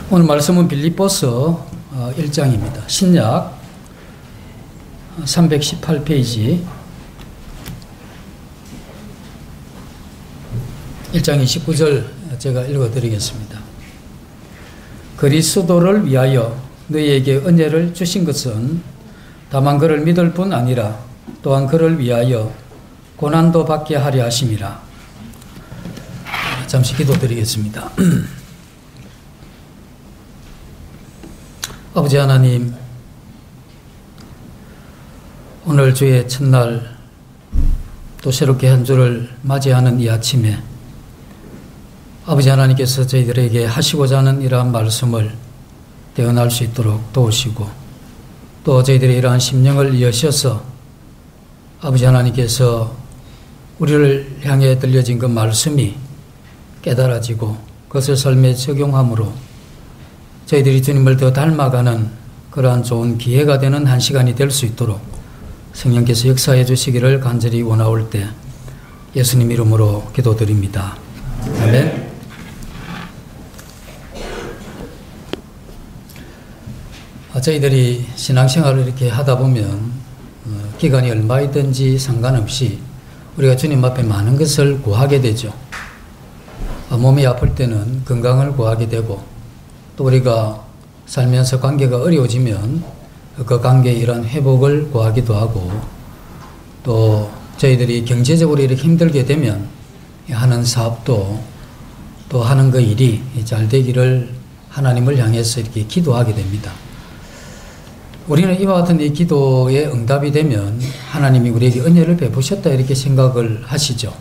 오늘 말씀은 빌립보서 1장입니다. 신약 318페이지 1장 29절 제가 읽어드리겠습니다. 그리스도를 위하여 너희에게 은혜를 주신 것은 다만 그를 믿을 뿐 아니라 또한 그를 위하여 고난도 받게 하려 하심이라. 잠시 기도드리겠습니다. 아버지 하나님, 오늘 주의 첫날 또 새롭게 한 주를 맞이하는 이 아침에 아버지 하나님께서 저희들에게 하시고자 하는 이러한 말씀을 대언할 수 있도록 도우시고 또 저희들의 이러한 심령을 여셔서 아버지 하나님께서 우리를 향해 들려진 그 말씀이 깨달아지고 그것을 삶에 적용함으로 저희들이 주님을 더 닮아가는 그러한 좋은 기회가 되는 한 시간이 될 수 있도록 성령께서 역사해 주시기를 간절히 원하올 때 예수님 이름으로 기도드립니다. 아멘. 저희들이 신앙생활을 이렇게 하다 보면 기간이 얼마이든지 상관없이 우리가 주님 앞에 많은 것을 구하게 되죠. 몸이 아플 때는 건강을 구하게 되고 또 우리가 살면서 관계가 어려워지면 그 관계의 이런 회복을 구하기도 하고 또 저희들이 경제적으로 이렇게 힘들게 되면 하는 사업도 또 하는 그 일이 잘 되기를 하나님을 향해서 이렇게 기도하게 됩니다. 우리는 이와 같은 이 기도에 응답이 되면 하나님이 우리에게 은혜를 베푸셨다 이렇게 생각을 하시죠.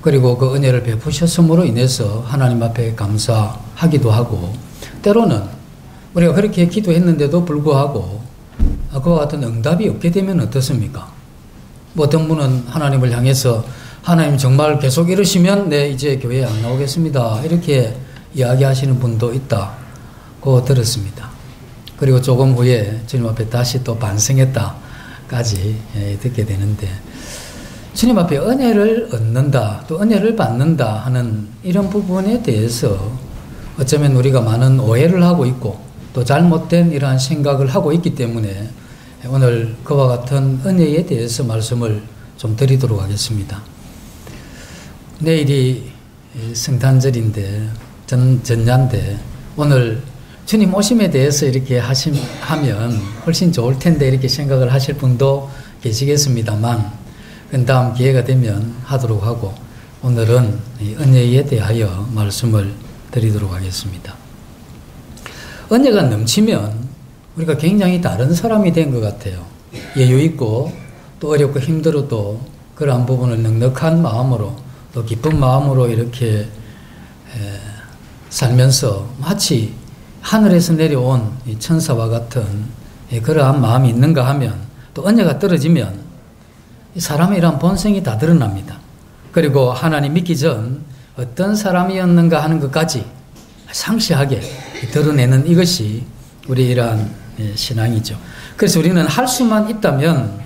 그리고 그 은혜를 베푸셨음으로 인해서 하나님 앞에 감사하기도 하고 때로는 우리가 그렇게 기도했는데도 불구하고 그와 같은 응답이 없게 되면 어떻습니까? 어떤 분은 하나님을 향해서 하나님 정말 계속 이러시면 네 이제 교회에 안 나오겠습니다 이렇게 이야기하시는 분도 있다고 들었습니다. 그리고 조금 후에 주님 앞에 다시 또 반성했다까지 듣게 되는데 주님 앞에 은혜를 얻는다 또 은혜를 받는다 하는 이런 부분에 대해서 어쩌면 우리가 많은 오해를 하고 있고 또 잘못된 이러한 생각을 하고 있기 때문에 오늘 그와 같은 은혜에 대해서 말씀을 좀 드리도록 하겠습니다. 내일이 성탄절인데 전야인데 오늘 주님 오심에 대해서 이렇게 하면 훨씬 좋을 텐데 이렇게 생각을 하실 분도 계시겠습니다만 그 다음 기회가 되면 하도록 하고 오늘은 은혜에 대하여 말씀을 드리도록 하겠습니다. 은혜가 넘치면 우리가 굉장히 다른 사람이 된 것 같아요. 여유 있고 또 어렵고 힘들어도 그러한 부분을 넉넉한 마음으로 또 기쁜 마음으로 이렇게 살면서 마치 하늘에서 내려온 천사와 같은 그러한 마음이 있는가 하면 또 은혜가 떨어지면 사람의 이러한 본성이 다 드러납니다. 그리고 하나님 믿기 전 어떤 사람이었는가 하는 것까지 상세하게 드러내는 이것이 우리 이러한 신앙이죠. 그래서 우리는 할 수만 있다면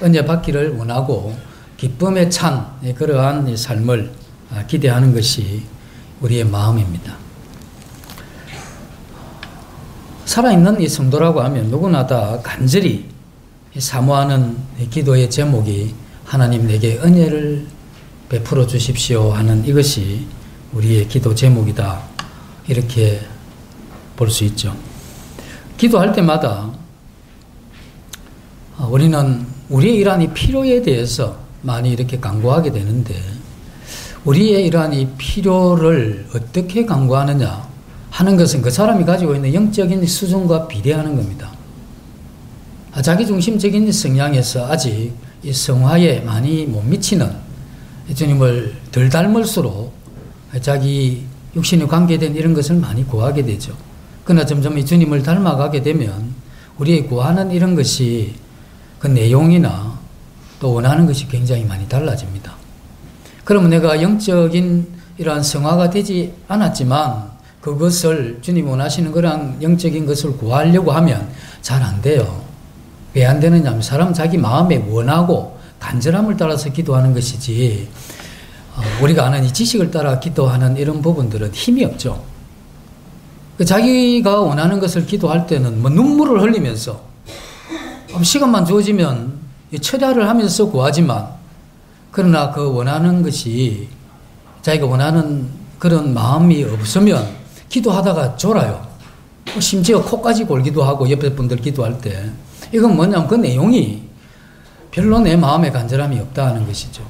은혜 받기를 원하고 기쁨에 찬 그러한 삶을 기대하는 것이 우리의 마음입니다. 살아있는 이 성도라고 하면 누구나 다 간절히 사모하는 기도의 제목이 하나님 내게 은혜를 베풀어 주십시오 하는 이것이 우리의 기도 제목이다 이렇게 볼 수 있죠. 기도할 때마다 우리는 우리의 이러한 이 필요에 대해서 많이 이렇게 간구하게 되는데 우리의 이러한 이 필요를 어떻게 간구하느냐 하는 것은 그 사람이 가지고 있는 영적인 수준과 비례하는 겁니다. 자기중심적인 성향에서 아직 이 성화에 많이 못 미치는 주님을 덜 닮을수록 자기 육신에 관계된 이런 것을 많이 구하게 되죠. 그러나 점점 이 주님을 닮아가게 되면 우리의 구하는 이런 것이 그 내용이나 또 원하는 것이 굉장히 많이 달라집니다. 그러면 내가 영적인 이러한 성화가 되지 않았지만 그것을 주님 원하시는 그런 영적인 것을 구하려고 하면 잘 안 돼요. 왜 안 되느냐 하면 사람 자기 마음에 원하고 간절함을 따라서 기도하는 것이지 우리가 아는 이 지식을 따라 기도하는 이런 부분들은 힘이 없죠. 자기가 원하는 것을 기도할 때는 뭐 눈물을 흘리면서 시간만 주어지면 철야를 하면서 구하지만, 그러나 그 원하는 것이 자기가 원하는 그런 마음이 없으면 기도하다가 졸아요. 심지어 코까지 골기도 하고 옆에 분들 기도할 때. 이건 뭐냐면 그 내용이 별로 내 마음에 간절함이 없다는 것이죠.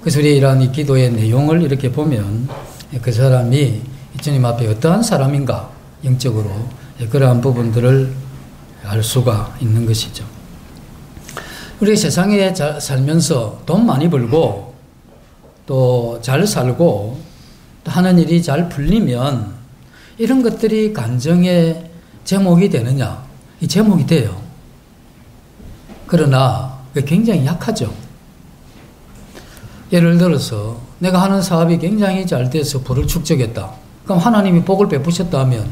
그래서 우리 이러한 이 기도의 내용을 이렇게 보면 그 사람이 주님 앞에 어떠한 사람인가, 영적으로 그러한 부분들을 알 수가 있는 것이죠. 우리 세상에 살면서 돈 많이 벌고 또 잘 살고 또 하는 일이 잘 풀리면 이런 것들이 간증의 제목이 되느냐? 이 제목이 돼요. 그러나 굉장히 약하죠. 예를 들어서 내가 하는 사업이 굉장히 잘 돼서 부를 축적했다. 그럼 하나님이 복을 베푸셨다 하면,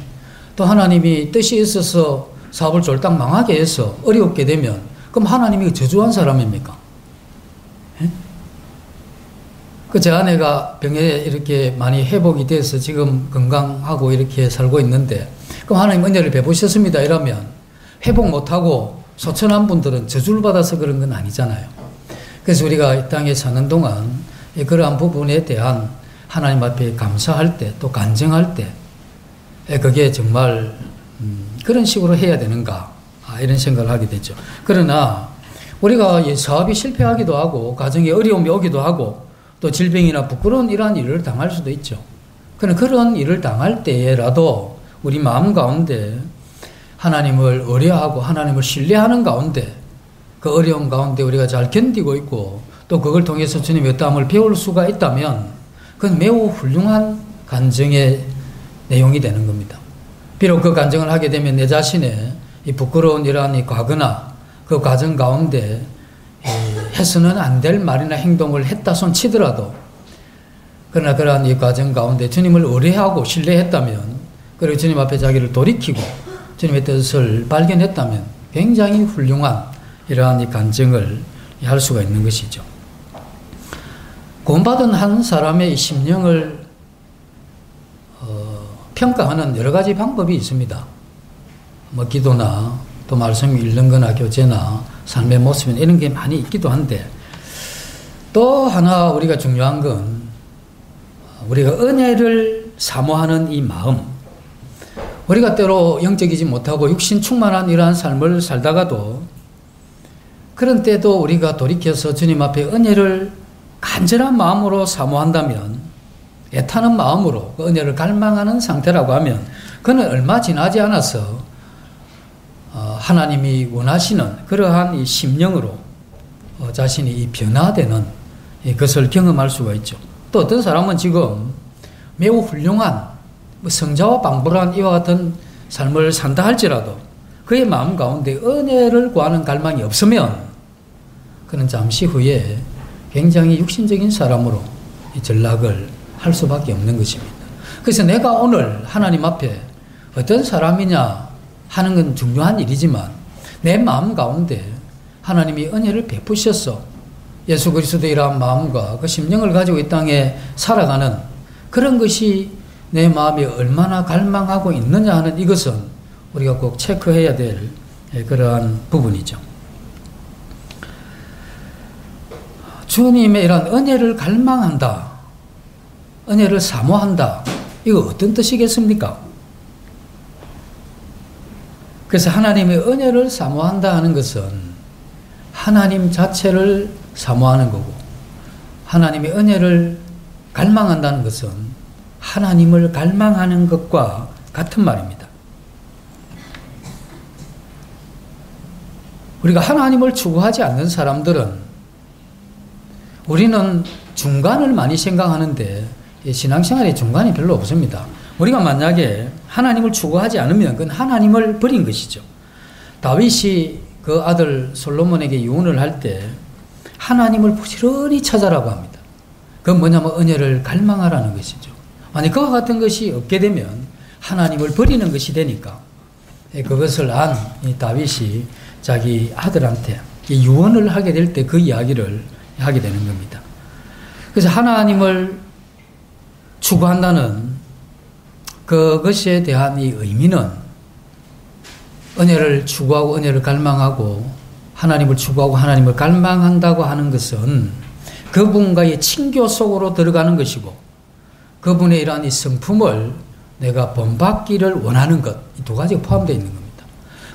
또 하나님이 뜻이 있어서 사업을 쫄딱 망하게 해서 어렵게 되면, 그럼 하나님이 저주한 사람입니까? 제 아내가 병에 이렇게 많이 회복이 돼서 지금 건강하고 이렇게 살고 있는데, 그럼 하나님 은혜를 베푸셨습니다 이러면 회복 못하고 소천한 분들은 저주를 받아서 그런 건 아니잖아요. 그래서 우리가 이 땅에 사는 동안 그러한 부분에 대한 하나님 앞에 감사할 때, 또 간증할 때, 그게 정말 그런 식으로 해야 되는가, 이런 생각을 하게 되죠. 그러나 우리가 이 사업이 실패하기도 하고 가정에 어려움이 오기도 하고 또 질병이나 부끄러운 이러한 일을 당할 수도 있죠. 그러나 그런 일을 당할 때라도 우리 마음 가운데 하나님을 의뢰하고 하나님을 신뢰하는 가운데, 그 어려움 가운데 우리가 잘 견디고 있고 또 그걸 통해서 주님의 어떠함을 배울 수가 있다면 그건 매우 훌륭한 간증의 내용이 되는 겁니다. 비록 그 간증을 하게 되면 내 자신의 이 부끄러운 이러한 이 과거나 그 과정 가운데 해서는 안 될 말이나 행동을 했다 손 치더라도, 그러나 그러한 이 과정 가운데 주님을 의뢰하고 신뢰했다면, 그리고 주님 앞에 자기를 돌이키고 주님의 뜻을 발견했다면 굉장히 훌륭한 이러한 이 간증을 할 수가 있는 것이죠. 구원받은 한 사람의 이 심령을 평가하는 여러 가지 방법이 있습니다. 뭐 기도나 또 말씀 읽는 거나 교제나 삶의 모습이나 이런 게 많이 있기도 한데, 또 하나 우리가 중요한 건 우리가 은혜를 사모하는 이 마음. 우리가 때로 영적이지 못하고 육신 충만한 이러한 삶을 살다가도 그런 때도 우리가 돌이켜서 주님 앞에 은혜를 간절한 마음으로 사모한다면, 애타는 마음으로 그 은혜를 갈망하는 상태라고 하면, 그는 얼마 지나지 않아서 하나님이 원하시는 그러한 이 심령으로 자신이 이 변화되는 것을 경험할 수가 있죠. 또 어떤 사람은 지금 매우 훌륭한 성자와 방불한 이와 같은 삶을 산다 할지라도 그의 마음 가운데 은혜를 구하는 갈망이 없으면 그는 잠시 후에 굉장히 육신적인 사람으로 이 전락을 할 수밖에 없는 것입니다. 그래서 내가 오늘 하나님 앞에 어떤 사람이냐 하는 건 중요한 일이지만, 내 마음 가운데 하나님이 은혜를 베푸셔서 예수 그리스도의 이러한 마음과 그 심령을 가지고 이 땅에 살아가는 그런 것이 내 마음이 얼마나 갈망하고 있느냐 하는 이것은 우리가 꼭 체크해야 될 그러한 부분이죠. 주님의 이런 은혜를 갈망한다, 은혜를 사모한다, 이거 어떤 뜻이겠습니까? 그래서 하나님의 은혜를 사모한다 하는 것은 하나님 자체를 사모하는 거고, 하나님의 은혜를 갈망한다는 것은 하나님을 갈망하는 것과 같은 말입니다. 우리가 하나님을 추구하지 않는 사람들은, 우리는 중간을 많이 생각하는데 신앙생활에 중간이 별로 없습니다. 우리가 만약에 하나님을 추구하지 않으면 그건 하나님을 버린 것이죠. 다윗이 그 아들 솔로몬에게 유언을 할 때 하나님을 부지런히 찾아라고 합니다. 그건 뭐냐면 은혜를 갈망하라는 것이죠. 만약 그와 같은 것이 없게 되면 하나님을 버리는 것이 되니까 그것을 안 이 다윗이 자기 아들한테 유언을 하게 될 때 그 이야기를 하게 되는 겁니다. 그래서 하나님을 추구한다는 그것에 대한 이 의미는 은혜를 추구하고 은혜를 갈망하고 하나님을 추구하고 하나님을 갈망한다고 하는 것은 그분과의 친교 속으로 들어가는 것이고 그분의 이러한 이 성품을 내가 본받기를 원하는 것, 이 두 가지가 포함되어 있는 겁니다.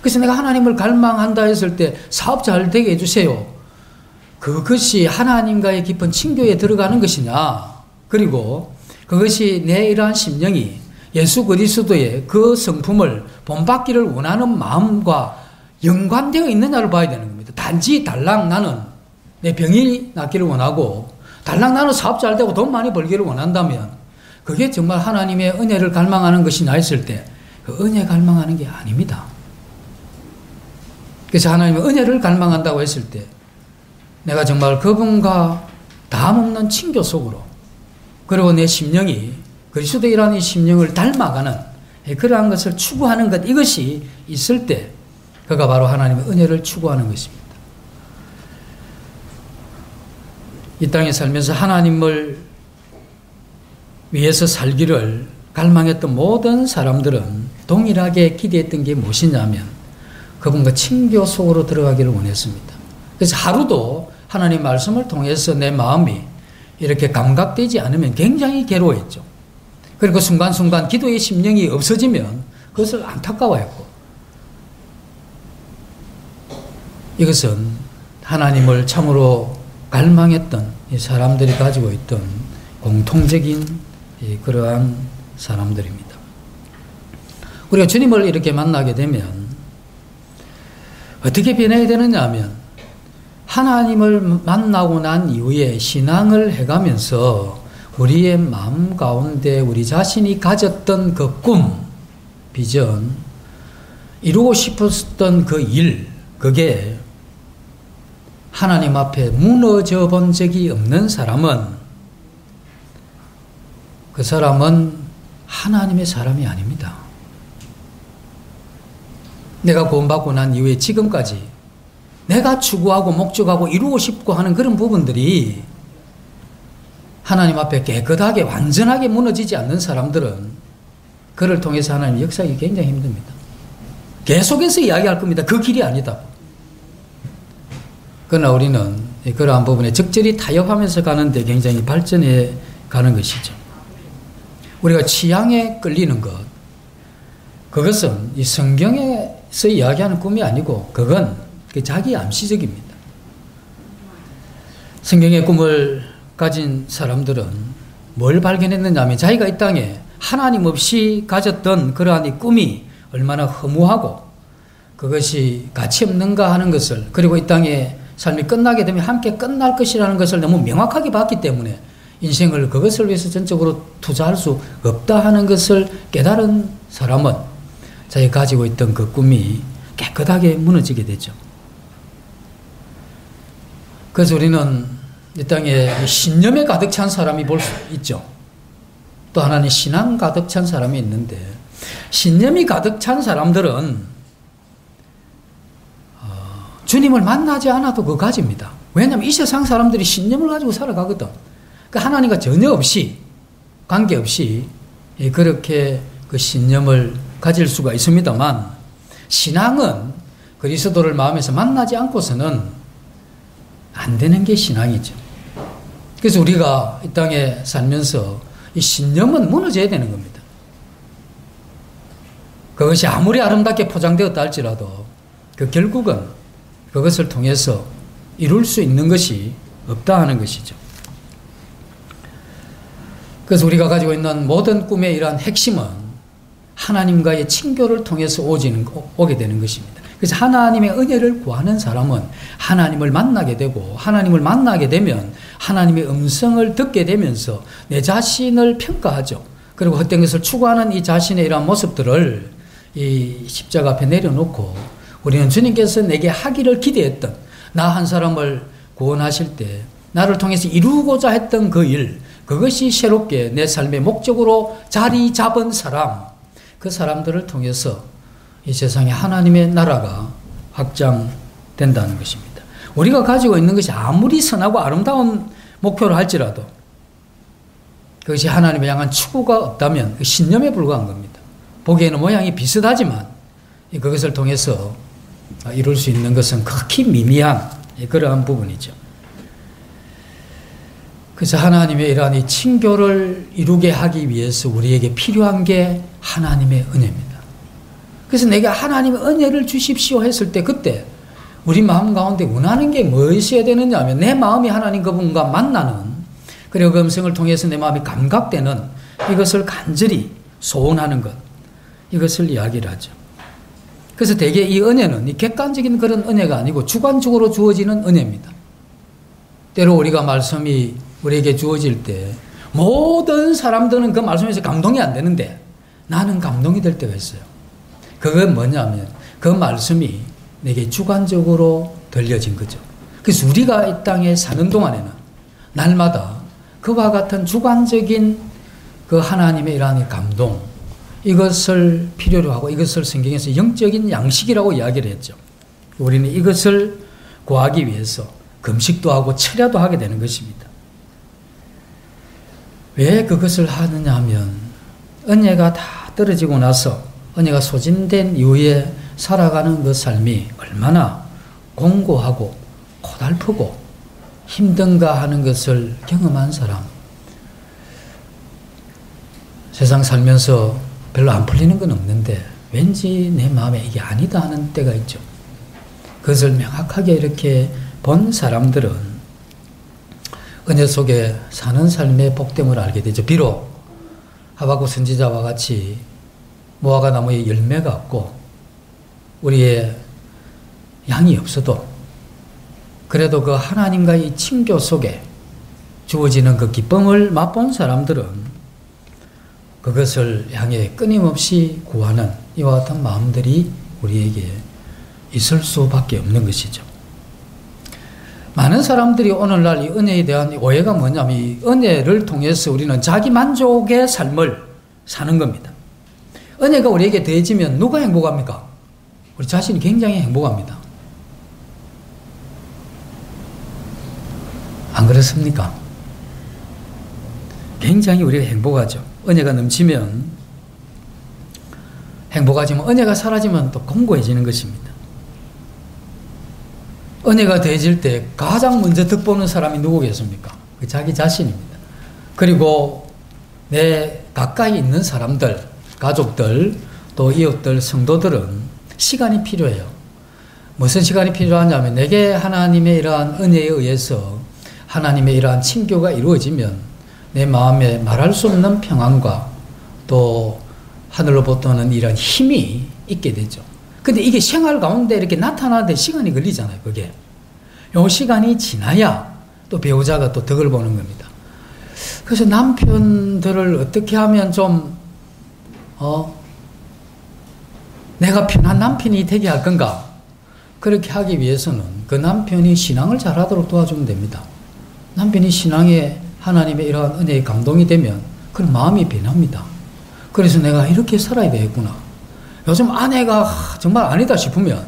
그래서 내가 하나님을 갈망한다 했을 때 사업 잘 되게 해주세요. 그것이 하나님과의 깊은 친교에 들어가는 것이냐, 그리고 그것이 내 이러한 심령이 예수 그리스도의 그 성품을 본받기를 원하는 마음과 연관되어 있느냐를 봐야 되는 겁니다. 단지 달랑 나는 내 병이 낫기를 원하고 달랑 나는 사업 잘 되고 돈 많이 벌기를 원한다면 그게 정말 하나님의 은혜를 갈망하는 것이냐 했을 때 그 은혜 갈망하는 게 아닙니다. 그래서 하나님의 은혜를 갈망한다고 했을 때 내가 정말 그분과 다함없는 친교 속으로 그리고 내 심령이 그리스도이라는 이 심령을 닮아가는 그러한 것을 추구하는 것, 이것이 있을 때 그가 바로 하나님의 은혜를 추구하는 것입니다. 이 땅에 살면서 하나님을 위해서 살기를 갈망했던 모든 사람들은 동일하게 기대했던 게 무엇이냐면 그분과 친교 속으로 들어가기를 원했습니다. 그래서 하루도 하나님 말씀을 통해서 내 마음이 이렇게 감각되지 않으면 굉장히 괴로워했죠. 그리고 순간순간 기도의 심령이 없어지면 그것을 안타까워했고, 이것은 하나님을 참으로 갈망했던 이 사람들이 가지고 있던 공통적인 그러한 사람들입니다. 우리가 주님을 이렇게 만나게 되면 어떻게 변해야 되느냐 하면 하나님을 만나고 난 이후에 신앙을 해가면서 우리의 마음 가운데 우리 자신이 가졌던 그 꿈, 비전, 이루고 싶었던 그 일, 그게 하나님 앞에 무너져 본 적이 없는 사람은 그 사람은 하나님의 사람이 아닙니다. 내가 구원받고 난 이후에 지금까지 내가 추구하고 목적하고 이루고 싶고 하는 그런 부분들이 하나님 앞에 깨끗하게 완전하게 무너지지 않는 사람들은 그를 통해서 하나님 역사하기 굉장히 힘듭니다. 계속해서 이야기할 겁니다. 그 길이 아니다. 그러나 우리는 그러한 부분에 적절히 타협하면서 가는데 굉장히 발전해 가는 것이죠. 우리가 취향에 끌리는 것, 그것은 이 성경에서 이야기하는 꿈이 아니고 그건 자기 암시적입니다. 성경의 꿈을 가진 사람들은 뭘 발견했느냐 하면 자기가 이 땅에 하나님 없이 가졌던 그러한 이 꿈이 얼마나 허무하고 그것이 가치 없는가 하는 것을, 그리고 이 땅에 삶이 끝나게 되면 함께 끝날 것이라는 것을 너무 명확하게 봤기 때문에 인생을 그것을 위해서 전적으로 투자할 수 없다 하는 것을 깨달은 사람은 자기가 가지고 있던 그 꿈이 깨끗하게 무너지게 되죠. 그래서 우리는 이 땅에 신념에 가득 찬 사람이 볼 수 있죠. 또 하나는 신앙 가득 찬 사람이 있는데, 신념이 가득 찬 사람들은 주님을 만나지 않아도 그거 가집니다. 왜냐하면 이 세상 사람들이 신념을 가지고 살아가거든. 그러니까 하나님과 전혀 없이, 관계없이 그렇게 그 신념을 가질 수가 있습니다만, 신앙은 그리스도를 마음에서 만나지 않고서는 안 되는 게 신앙이죠. 그래서 우리가 이 땅에 살면서 이 신념은 무너져야 되는 겁니다. 그것이 아무리 아름답게 포장되었다 할지라도 그 결국은 그것을 통해서 이룰 수 있는 것이 없다 하는 것이죠. 그래서 우리가 가지고 있는 모든 꿈의 이러한 핵심은 하나님과의 친교를 통해서 오게 되는 것입니다. 그래서 하나님의 은혜를 구하는 사람은 하나님을 만나게 되고, 하나님을 만나게 되면 하나님의 음성을 듣게 되면서 내 자신을 평가하죠. 그리고 헛된 것을 추구하는 이 자신의 이러한 모습들을 이 십자가 앞에 내려놓고, 우리는 주님께서 내게 하기를 기대했던, 나 한 사람을 구원하실 때 나를 통해서 이루고자 했던 그 일, 그것이 새롭게 내 삶의 목적으로 자리 잡은 사람, 그 사람들을 통해서 이 세상에 하나님의 나라가 확장된다는 것입니다. 우리가 가지고 있는 것이 아무리 선하고 아름다운 목표를 할지라도 그것이 하나님을 향한 추구가 없다면 신념에 불과한 겁니다. 보기에는 모양이 비슷하지만 그것을 통해서 이룰 수 있는 것은 극히 미미한 그러한 부분이죠. 그래서 하나님의 이러한 이 친교를 이루게 하기 위해서 우리에게 필요한 게 하나님의 은혜입니다. 그래서 내가 하나님의 은혜를 주십시오 했을 때 그때 우리 마음 가운데 원하는 게 무엇이어야 되느냐 하면 내 마음이 하나님 그분과 만나는, 그리고 그 음성을 통해서 내 마음이 감각되는 이것을 간절히 소원하는 것, 이것을 이야기를 하죠. 그래서 대개 이 은혜는 이 객관적인 그런 은혜가 아니고 주관적으로 주어지는 은혜입니다. 때로 우리가 말씀이 우리에게 주어질 때 모든 사람들은 그 말씀에서 감동이 안 되는데 나는 감동이 될 때가 있어요. 그건 뭐냐면 그 말씀이 내게 주관적으로 들려진 거죠. 그래서 우리가 이 땅에 사는 동안에는 날마다 그와 같은 주관적인 그 하나님의 이러한 감동, 이것을 필요로 하고 이것을 성경에서 영적인 양식이라고 이야기를 했죠. 우리는 이것을 구하기 위해서 금식도 하고 철야도 하게 되는 것입니다. 왜 그것을 하느냐 하면 은혜가 다 떨어지고 나서 은혜가 소진된 이후에 살아가는 그 삶이 얼마나 공고하고 고달프고 힘든가 하는 것을 경험한 사람, 세상 살면서 별로 안 풀리는 건 없는데 왠지 내 마음에 이게 아니다 하는 때가 있죠. 그것을 명확하게 이렇게 본 사람들은 은혜 속에 사는 삶의 복됨을 알게 되죠. 비록 하박국 선지자와 같이 무화과 나무에 열매가 없고 우리의 양이 없어도 그래도 그 하나님과의 친교 속에 주어지는 그 기쁨을 맛본 사람들은 그것을 향해 끊임없이 구하는 이와 같은 마음들이 우리에게 있을 수밖에 없는 것이죠. 많은 사람들이 오늘날 이 은혜에 대한 오해가 뭐냐면 이 은혜를 통해서 우리는 자기 만족의 삶을 사는 겁니다. 은혜가 우리에게 더해지면 누가 행복합니까? 우리 자신이 굉장히 행복합니다. 안 그렇습니까? 굉장히 우리가 행복하죠. 은혜가 넘치면 행복하지만 은혜가 사라지면 또 공고해지는 것입니다. 은혜가 더해질 때 가장 먼저 득보는 사람이 누구겠습니까? 자기 자신입니다. 그리고 내 가까이 있는 사람들, 가족들, 또 이웃들, 성도들은 시간이 필요해요. 무슨 시간이 필요하냐면 내게 하나님의 이러한 은혜에 의해서 하나님의 이러한 친교가 이루어지면 내 마음에 말할 수 없는 평안과 또 하늘로부터 오는 이런 힘이 있게 되죠. 근데 이게 생활 가운데 이렇게 나타나는데 시간이 걸리잖아요, 그게. 요 시간이 지나야 또 배우자가 또 덕을 보는 겁니다. 그래서 남편들을 어떻게 하면 좀, 내가 편한 남편이 되게 할 건가? 그렇게 하기 위해서는 그 남편이 신앙을 잘하도록 도와주면 됩니다. 남편이 신앙에 하나님의 이러한 은혜에 감동이 되면 그런 마음이 변합니다. 그래서 내가 이렇게 살아야 되겠구나. 요즘 아내가 정말 아니다 싶으면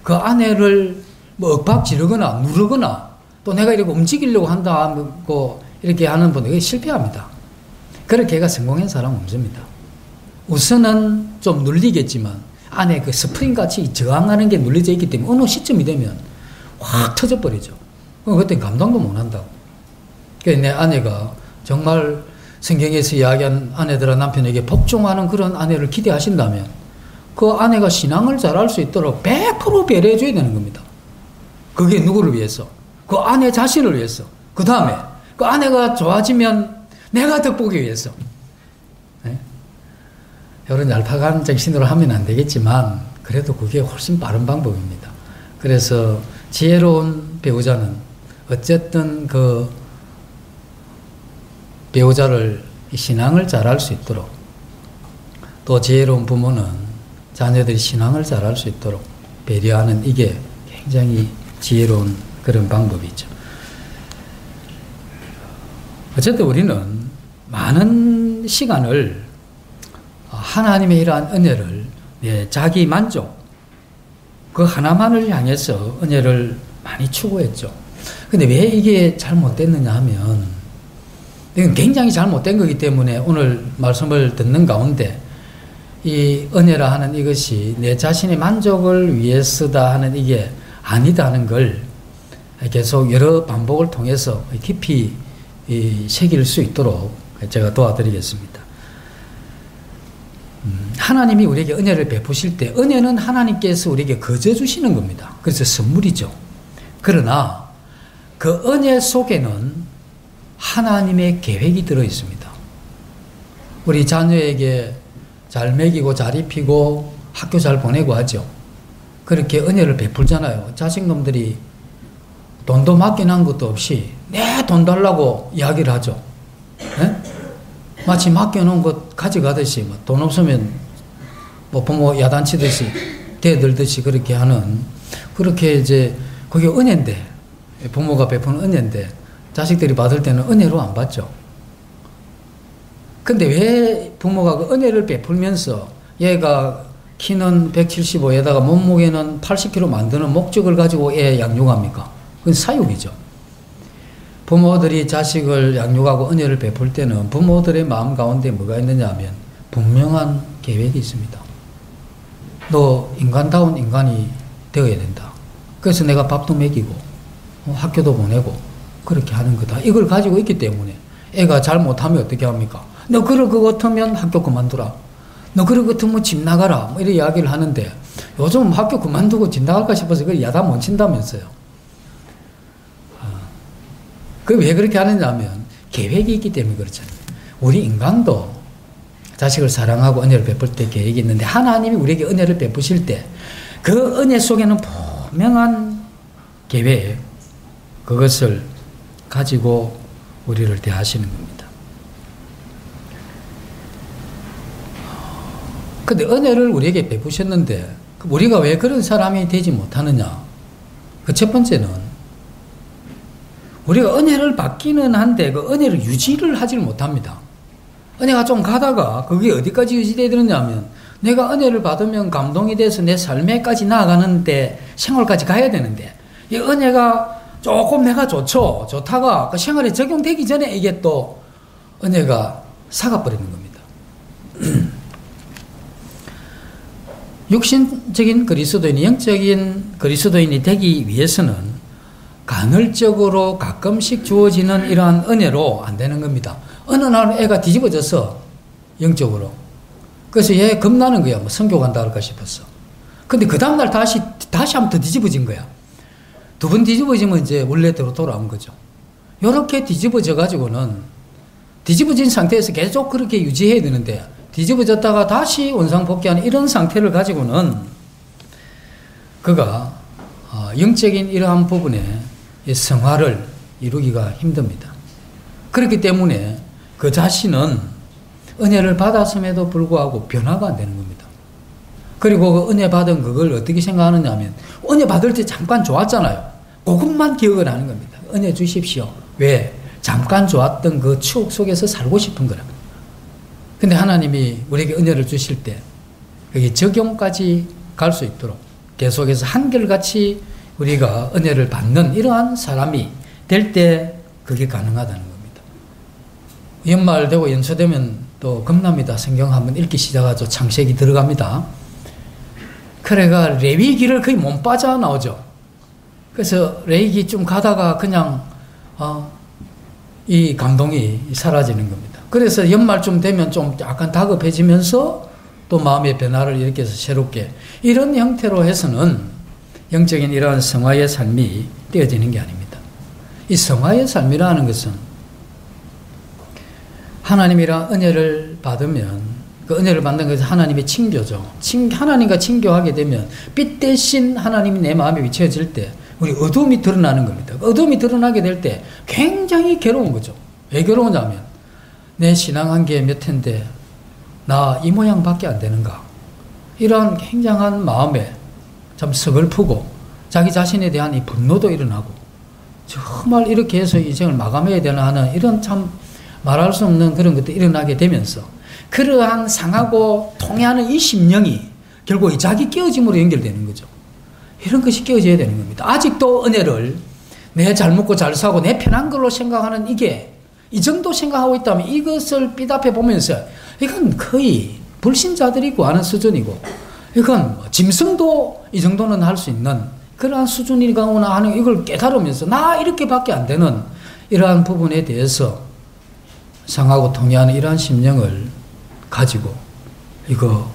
그 아내를 뭐 윽박 지르거나 누르거나 또 내가 이렇게 움직이려고 한다고 이렇게 하는 분들이 실패합니다. 그렇게 걔가 성공한 사람은 없습니다. 우선은 좀 눌리겠지만 안에 그 스프링같이 저항하는 게 눌려져 있기 때문에 어느 시점이 되면 확 터져버리죠. 그때 감당도 못 한다고. 그러니까 내 아내가 정말 성경에서 이야기한 아내들과 남편에게 복종하는 그런 아내를 기대하신다면 그 아내가 신앙을 잘할 수 있도록 100% 배려해 줘야 되는 겁니다. 그게 누구를 위해서? 그 아내 자신을 위해서. 그 다음에 그 아내가 좋아지면 내가 덕보기 위해서. 네? 이런 얄팍한 정신으로 하면 안 되겠지만 그래도 그게 훨씬 빠른 방법입니다. 그래서 지혜로운 배우자는 어쨌든 그 배우자를 신앙을 잘할 수 있도록 또 지혜로운 부모는 자녀들이 신앙을 잘할 수 있도록 배려하는 이게 굉장히 지혜로운 그런 방법이죠. 어쨌든 우리는 많은 시간을 하나님의 이러한 은혜를 자기 만족 그 하나만을 향해서 은혜를 많이 추구했죠. 근데 왜 이게 잘못됐느냐 하면 이건 굉장히 잘못된 거기 때문에 오늘 말씀을 듣는 가운데 이 은혜라 하는 이것이 내 자신의 만족을 위해서다 하는 이게 아니다 하는 걸 계속 여러 반복을 통해서 깊이 새길 수 있도록 제가 도와드리겠습니다. 하나님이 우리에게 은혜를 베푸실 때 은혜는 하나님께서 우리에게 거저 주시는 겁니다. 그래서 선물이죠. 그러나 그 은혜 속에는 하나님의 계획이 들어 있습니다. 우리 자녀에게 잘 먹이고 잘 입히고 학교 잘 보내고 하죠. 그렇게 은혜를 베풀잖아요. 자식놈들이 돈도 맡겨놓은 것도 없이 내 돈 달라고 이야기를 하죠. 네? 마치 맡겨놓은 것 가져가듯이 돈 없으면 뭐 부모 야단치듯이 대들듯이 그렇게 하는, 그렇게 이제 그게 은혜인데, 부모가 베푸는 은혜인데 자식들이 받을 때는 은혜로 안 받죠. 근데 왜 부모가 그 은혜를 베풀면서 얘가 키는 175에다가 몸무게는 80kg 만드는 목적을 가지고 애 양육합니까? 그건 사육이죠. 부모들이 자식을 양육하고 은혜를 베풀 때는 부모들의 마음 가운데 뭐가 있느냐 하면 분명한 계획이 있습니다. 너 인간다운 인간이 되어야 된다. 그래서 내가 밥도 먹이고 학교도 보내고 그렇게 하는 거다. 이걸 가지고 있기 때문에 애가 잘못하면 어떻게 합니까? 너 그럴 것 같으면 학교 그만두라. 너 그럴 것 같으면 집 나가라. 뭐 이런 이야기를 하는데 요즘 학교 그만두고 집 나갈까 싶어서 그걸 야단 못 친다면서요. 그 왜 그렇게 하느냐 하면 계획이 있기 때문에 그렇잖아요. 우리 인간도 자식을 사랑하고 은혜를 베풀 때 계획이 있는데 하나님이 우리에게 은혜를 베푸실 때 그 은혜 속에는 분명한 계획, 그것을 가지고 우리를 대하시는 겁니다. 근데 은혜를 우리에게 베푸셨는데 우리가 왜 그런 사람이 되지 못하느냐? 그 첫 번째는 우리가 은혜를 받기는 한데 그 은혜를 유지를 하질 못합니다. 은혜가 좀 가다가 그게 어디까지 유지되어야 되느냐면 내가 은혜를 받으면 감동이 돼서 내 삶에까지 나아가는데 생활까지 가야 되는데 이 은혜가 조금 내가 좋다가 그 생활에 적용되기 전에 이게 또 은혜가 사가버리는 겁니다. 육신적인 그리스도인이 영적인 그리스도인이 되기 위해서는 간헐적으로 가끔씩 주어지는 이러한 은혜로 안 되는 겁니다. 어느 날 애가 뒤집어져서 영적으로. 그래서 얘 겁나는 거야. 뭐 선교 간다 할까 싶었어. 근데 그 다음날 다시 한 번 더 뒤집어진 거야. 두 번 뒤집어지면 이제 원래대로 돌아온 거죠. 요렇게 뒤집어져가지고는 뒤집어진 상태에서 계속 그렇게 유지해야 되는데 뒤집어졌다가 다시 원상복귀하는 이런 상태를 가지고는 그가 영적인 이러한 부분에 성화를 이루기가 힘듭니다. 그렇기 때문에 그 자신은 은혜를 받았음에도 불구하고 변화가 안 되는 겁니다. 그리고 그 은혜 받은 그걸 어떻게 생각하느냐 하면 은혜 받을 때 잠깐 좋았잖아요. 그것만 기억을 하는 겁니다. 은혜 주십시오. 왜? 잠깐 좋았던 그 추억 속에서 살고 싶은 거랍니다. 근데 하나님이 우리에게 은혜를 주실 때 그게 적용까지 갈 수 있도록 계속해서 한결같이 우리가 은혜를 받는 이러한 사람이 될 때 그게 가능하다는 겁니다. 연말 되고 연초 되면 또 겁납니다. 성경 한번 읽기 시작하죠. 창세기 들어갑니다. 그래가 레위기를 거의 못 빠져나오죠. 그래서 레위기 좀 가다가 그냥 이 감동이 사라지는 겁니다. 그래서 연말쯤 되면 좀 약간 다급해지면서 또 마음의 변화를 일으켜서 새롭게 이런 형태로 해서는 영적인 이러한 성화의 삶이 떼어지는 게 아닙니다. 이 성화의 삶이라는 것은 하나님이랑 은혜를 받으면 그 은혜를 받는 것은 하나님의 친교죠. 하나님과 친교하게 되면 빛 대신 하나님이 내 마음에 비춰질 때 우리 어두움이 드러나는 겁니다. 어두움이 드러나게 될 때 굉장히 괴로운 거죠. 왜 괴로우냐면 내 신앙 한계 몇 해인데 나 이 모양밖에 안 되는가. 이런 굉장한 마음에 참 서글프고 자기 자신에 대한 이 분노도 일어나고 정말 이렇게 해서 인생을 마감해야 되나 하는 이런 참 말할 수 없는 그런 것도 일어나게 되면서 그러한 상하고 통해하는 이 심령이 결국 이 자기 깨어짐으로 연결되는 거죠. 이런 것이 깨어져야 되는 겁니다. 아직도 은혜를 내 잘 먹고 잘 사고 내 편한 걸로 생각하는 이게 이 정도 생각하고 있다면 이것을 삐답해 보면서 이건 거의 불신자들이고 하는 수준이고 이건 짐승도 이 정도는 할 수 있는 그러한 수준이거나 하는 이걸 깨달으면서 나 이렇게밖에 안 되는 이러한 부분에 대해서 상하고 통해하는 이러한 심령을 가지고 이거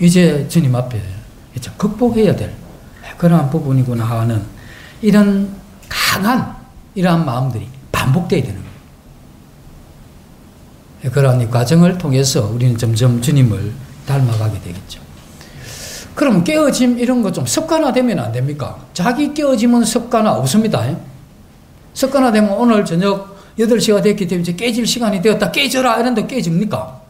이제 주님 앞에 이제 극복해야 될 그러한 부분이구나 하는 이런 강한 이러한 마음들이 반복되어야 되는 거예요. 그러한 이 과정을 통해서 우리는 점점 주님을 닮아가게 되겠죠. 그럼 깨어짐 이런 거 좀 습관화되면 안 됩니까? 자기 깨어짐은 습관화 없습니다. 습관화되면 오늘 저녁 8시가 됐기 때문에 이제 깨질 시간이 되었다. 깨져라 이런데 깨집니까?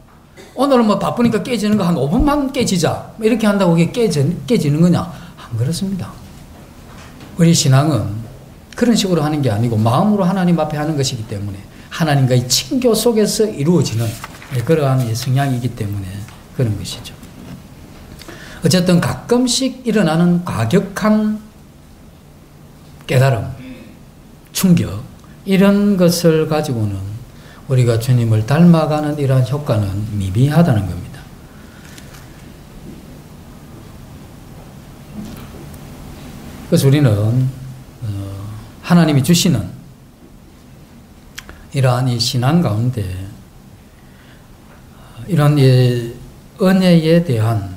오늘은 뭐 바쁘니까 깨지는 거 한 5분만 깨지자 이렇게 한다고 그게 깨지는 거냐? 안 그렇습니다. 우리 신앙은 그런 식으로 하는 게 아니고 마음으로 하나님 앞에 하는 것이기 때문에 하나님과의 친교 속에서 이루어지는 그러한 성향이기 때문에 그런 것이죠. 어쨌든 가끔씩 일어나는 과격한 깨달음, 충격 이런 것을 가지고는 우리가 주님을 닮아가는 이러한 효과는 미비하다는 겁니다. 그래서 우리는 하나님이 주시는 이러한 이 신앙 가운데 이런 은혜에 대한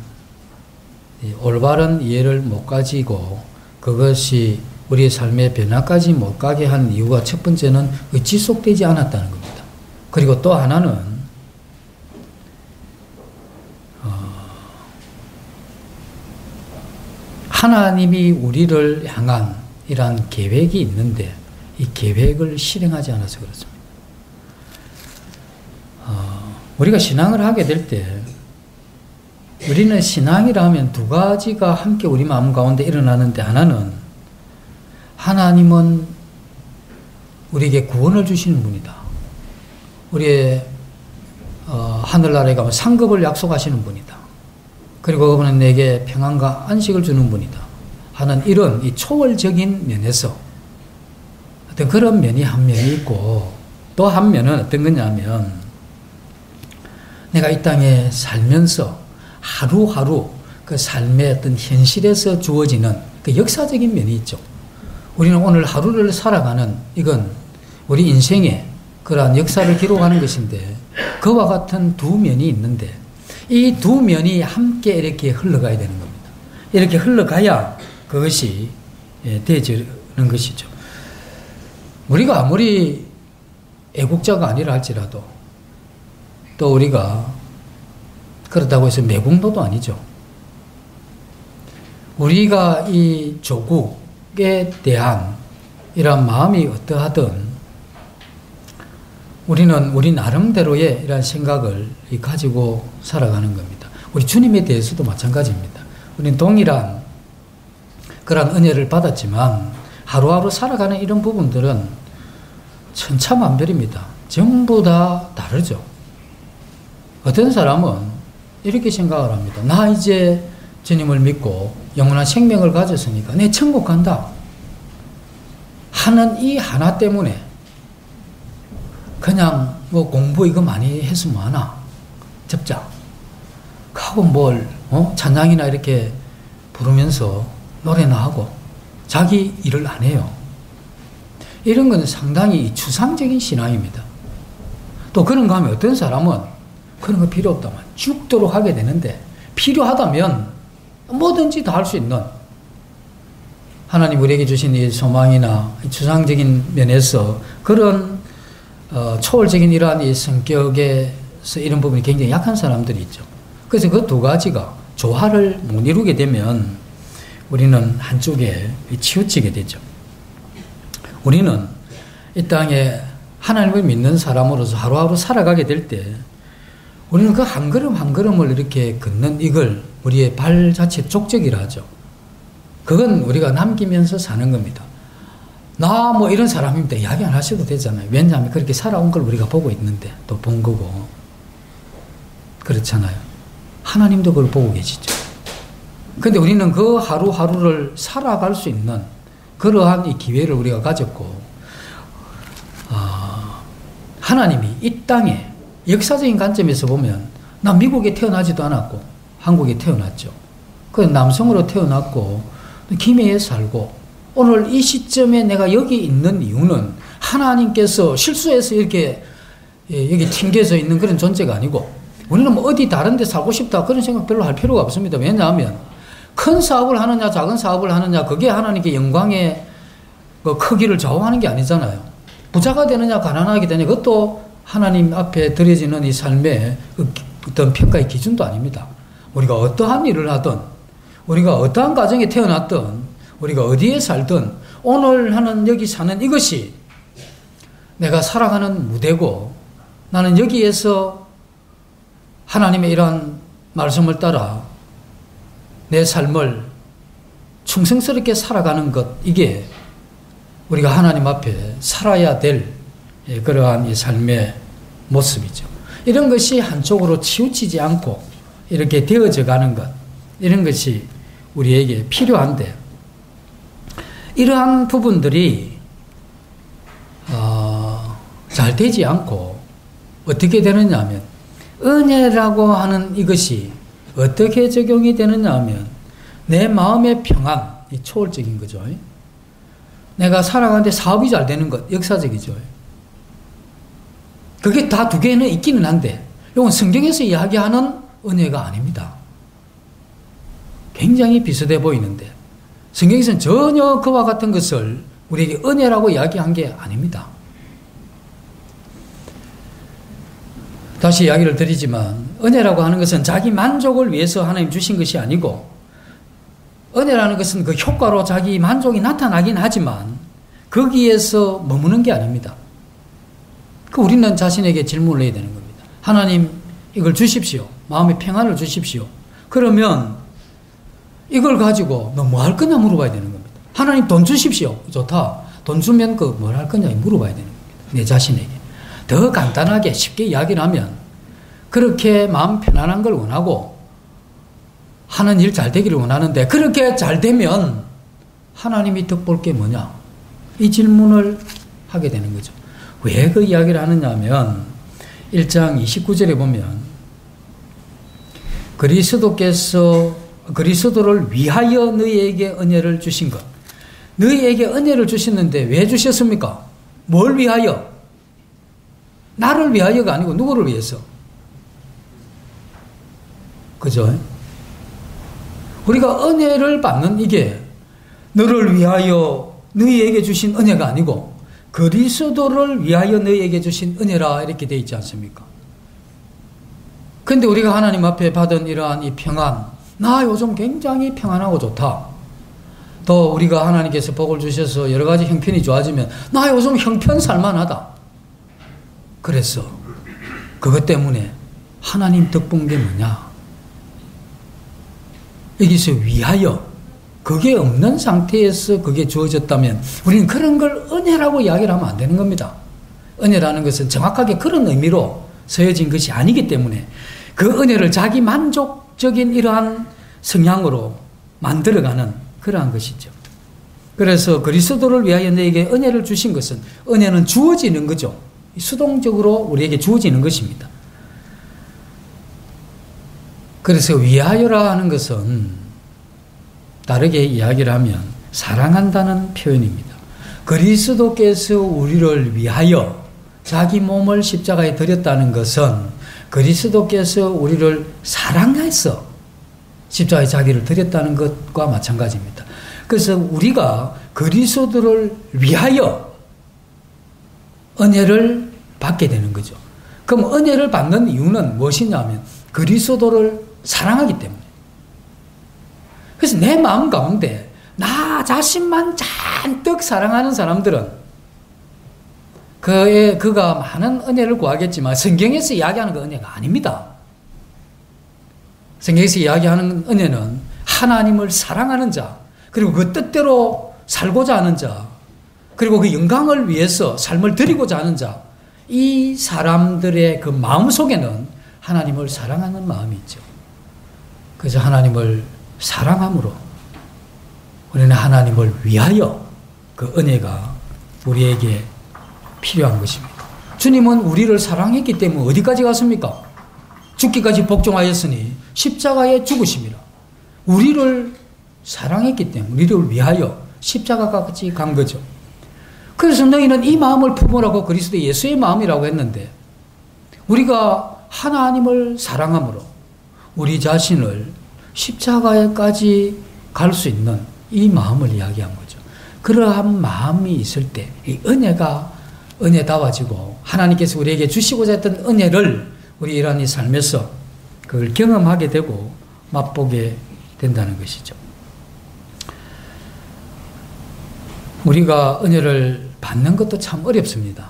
올바른 이해를 못 가지고 그것이 우리의 삶의 변화까지 못 가게 한 이유가 첫 번째는 지속되지 않았다는 겁니다. 그리고 또 하나는 하나님이 우리를 향한 이러한 계획이 있는데 이 계획을 실행하지 않아서 그렇습니다. 우리가 신앙을 하게 될 때 우리는 신앙이라 하면 두 가지가 함께 우리 마음 가운데 일어나는데 하나는 하나님은 우리에게 구원을 주시는 분이다. 우리의 하늘나라에 가면 상급을 약속하시는 분이다. 그리고 그분은 내게 평안과 안식을 주는 분이다. 하는 이런 이 초월적인 면에서 어떤 그런 면이 한 면이 있고 또 한 면은 어떤 거냐면 내가 이 땅에 살면서 하루하루 그 삶의 어떤 현실에서 주어지는 그 역사적인 면이 있죠. 우리는 오늘 하루를 살아가는 이건 우리 인생의 그러한 역사를 기록하는 것인데 그와 같은 두 면이 있는데 이 두 면이 함께 이렇게 흘러가야 되는 겁니다. 이렇게 흘러가야 그것이 되어지는 것이죠. 우리가 아무리 애국자가 아니라 할지라도 또 우리가 그렇다고 해서 매국노도 아니죠. 우리가 이 조국에 대한 이런 마음이 어떠하든 우리는 우리 나름대로의 이런 생각을 가지고 살아가는 겁니다. 우리 주님에 대해서도 마찬가지입니다. 우리는 동일한 그런 은혜를 받았지만 하루하루 살아가는 이런 부분들은 천차만별입니다. 전부 다 다르죠. 어떤 사람은 이렇게 생각을 합니다. 나 이제 주님을 믿고 영원한 생명을 가졌으니까 내 천국 간다 하는 이 하나 때문에 그냥 뭐 공부 이거 많이 했으면 하나 접자 하고 뭘 찬양이나 이렇게 부르면서 노래나 하고 자기 일을 안 해요. 이런 건 상당히 추상적인 신앙입니다. 또 그런가 하면 어떤 사람은 그런 거 필요 없다면 죽도록 하게 되는데 필요하다면 뭐든지 다 할 수 있는 하나님 우리에게 주신 이 소망이나 추상적인 면에서 그런 초월적인 이러한 이 성격에서 이런 부분이 굉장히 약한 사람들이 있죠. 그래서 그 두 가지가 조화를 못 이루게 되면 우리는 한쪽에 치우치게 되죠. 우리는 이 땅에 하나님을 믿는 사람으로서 하루하루 살아가게 될 때 우리는 그 한 걸음 한 걸음을 이렇게 걷는 이걸 우리의 발 자체 족적이라 하죠. 그건 우리가 남기면서 사는 겁니다. 나 뭐 이런 사람입니다. 이야기 안 하셔도 되잖아요. 왜냐하면 그렇게 살아온 걸 우리가 보고 있는데 또 본 거고 그렇잖아요. 하나님도 그걸 보고 계시죠. 근데 우리는 그 하루하루를 살아갈 수 있는 그러한 이 기회를 우리가 가졌고 하나님이 이 땅에 역사적인 관점에서 보면 나 미국에 태어나지도 않았고 한국에 태어났죠. 그 남성으로 태어났고 김해에 살고 오늘 이 시점에 내가 여기 있는 이유는 하나님께서 실수해서 이렇게 여기 튕겨져 있는 그런 존재가 아니고 우리는 뭐 어디 다른 데 살고 싶다 그런 생각 별로 할 필요가 없습니다. 왜냐하면 큰 사업을 하느냐 작은 사업을 하느냐 그게 하나님께 영광의 그 크기를 좌우하는 게 아니잖아요. 부자가 되느냐 가난하게 되느냐 그것도 하나님 앞에 드려지는 이 삶의 어떤 평가의 기준도 아닙니다. 우리가 어떠한 일을 하든 우리가 어떠한 가정에 태어났든 우리가 어디에 살든 오늘 하는 여기 사는 이것이 내가 살아가는 무대고 나는 여기에서 하나님의 이러한 말씀을 따라 내 삶을 충성스럽게 살아가는 것 이게 우리가 하나님 앞에 살아야 될 그러한 이 삶의 모습이죠. 이런 것이 한쪽으로 치우치지 않고 이렇게 되어져 가는 것 이런 것이 우리에게 필요한데 이러한 부분들이 잘 되지 않고 어떻게 되느냐 하면 은혜라고 하는 이것이 어떻게 적용이 되느냐 하면 내 마음의 평안이 초월적인 거죠. 내가 살아가는데 사업이 잘 되는 것 역사적이죠. 그게 다 두 개는 있기는 한데 이건 성경에서 이야기하는 은혜가 아닙니다. 굉장히 비슷해 보이는데 성경에서는 전혀 그와 같은 것을 우리에게 은혜라고 이야기한 게 아닙니다. 다시 이야기를 드리지만 은혜라고 하는 것은 자기 만족을 위해서 하나님 주신 것이 아니고 은혜라는 것은 그 효과로 자기 만족이 나타나긴 하지만 거기에서 머무는 게 아닙니다. 우리는 자신에게 질문을 해야 되는 겁니다. 하나님 이걸 주십시오. 마음의 평안을 주십시오. 그러면 이걸 가지고 너 뭐 할 거냐 물어봐야 되는 겁니다. 하나님 돈 주십시오. 좋다. 돈 주면 그 뭘 할 거냐 물어봐야 되는 겁니다. 내 자신에게. 더 간단하게 쉽게 이야기를 하면 그렇게 마음 편안한 걸 원하고 하는 일 잘 되기를 원하는데 그렇게 잘 되면 하나님이 득볼 게 뭐냐? 이 질문을 하게 되는 거죠. 왜 그 이야기를 하느냐 하면 1장 29절에 보면 그리스도를 위하여 너희에게 은혜를 주신 것. 너희에게 은혜를 주셨는데 왜 주셨습니까? 뭘 위하여? 나를 위하여가 아니고 누구를 위해서? 그죠? 우리가 은혜를 받는 이게 너를 위하여 너희에게 주신 은혜가 아니고 그리스도를 위하여 너희에게 주신 은혜라 이렇게 되어 있지 않습니까? 근데 우리가 하나님 앞에 받은 이러한 이 평안, 나 요즘 굉장히 평안하고 좋다. 또 우리가 하나님께서 복을 주셔서 여러 가지 형편이 좋아지면 나 요즘 형편 살만하다. 그래서 그것 때문에 하나님 덕본 게 뭐냐? 여기서 위하여 그게 없는 상태에서 그게 주어졌다면 우리는 그런 걸 은혜라고 이야기를 하면 안 되는 겁니다. 은혜라는 것은 정확하게 그런 의미로 서여진 것이 아니기 때문에 그 은혜를 자기 만족적인 이러한 성향으로 만들어가는 그러한 것이죠. 그래서 그리스도를 위하여 너에게 은혜를 주신 것은 은혜는 주어지는 거죠. 수동적으로 우리에게 주어지는 것입니다. 그래서 위하여라 하는 것은 다르게 이야기를 하면 사랑한다는 표현입니다. 그리스도께서 우리를 위하여 자기 몸을 십자가에 드렸다는 것은 그리스도께서 우리를 사랑해서 십자가에 자기를 드렸다는 것과 마찬가지입니다. 그래서 우리가 그리스도를 위하여 은혜를 받게 되는 거죠. 그럼 은혜를 받는 이유는 무엇이냐면 그리스도를 사랑하기 때문에. 그래서 내 마음 가운데 나 자신만 잔뜩 사랑하는 사람들은 그가 많은 은혜를 구하겠지만 성경에서 이야기하는 그 은혜가 아닙니다. 성경에서 이야기하는 은혜는 하나님을 사랑하는 자, 그리고 그 뜻대로 살고자 하는 자, 그리고 그 영광을 위해서 삶을 드리고자 하는 자, 이 사람들의 그 마음 속에는 하나님을 사랑하는 마음이 있죠. 그래서 하나님을 사랑함으로 우리는 하나님을 위하여 그 은혜가 우리에게 필요한 것입니다. 주님은 우리를 사랑했기 때문에 어디까지 갔습니까? 죽기까지 복종하였으니 십자가에 죽으심이라. 우리를 사랑했기 때문에 우리를 위하여 십자가까지 간 거죠. 그래서 너희는 이 마음을 품으라고 그리스도 예수의 마음이라고 했는데 우리가 하나님을 사랑함으로 우리 자신을 십자가에까지 갈 수 있는 이 마음을 이야기한 거죠. 그러한 마음이 있을 때 이 은혜가 은혜다워지고 하나님께서 우리에게 주시고자 했던 은혜를 우리 이러한 이 삶에서 그걸 경험하게 되고 맛보게 된다는 것이죠. 우리가 은혜를 받는 것도 참 어렵습니다.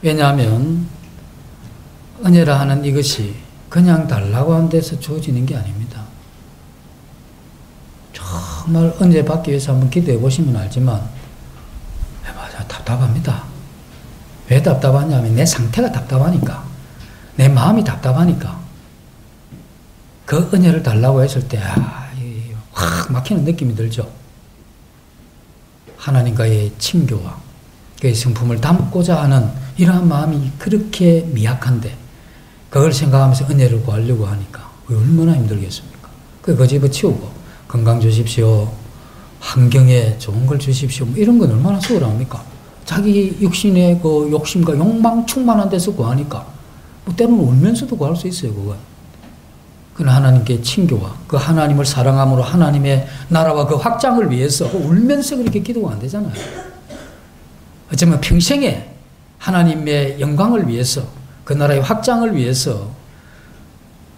왜냐하면 은혜라 하는 이것이 그냥 달라고 하는 데서 주어지는 게 아닙니다. 정말 은혜 받기 위해서 한번 기도해 보시면 알지만 맞아, 답답합니다. 왜 답답하냐면 내 상태가 답답하니까, 내 마음이 답답하니까. 그 은혜를 달라고 했을 때 확 막히는 느낌이 들죠. 하나님과의 친교와 그의 성품을 담고자 하는 이러한 마음이 그렇게 미약한데 그걸 생각하면서 은혜를 구하려고 하니까 얼마나 힘들겠습니까? 그거 집어치우고 건강 주십시오, 환경에 좋은 걸 주십시오, 뭐 이런 건 얼마나 수월합니까? 자기 육신의 그 욕심과 욕망 충만한 데서 구하니까 뭐 때로는 울면서도 구할 수 있어요. 그건 하나님께 친교와 그 하나님을 사랑함으로 하나님의 나라와 그 확장을 위해서 울면서 그렇게 기도가 안 되잖아요. 어쩌면 평생에 하나님의 영광을 위해서 그 나라의 확장을 위해서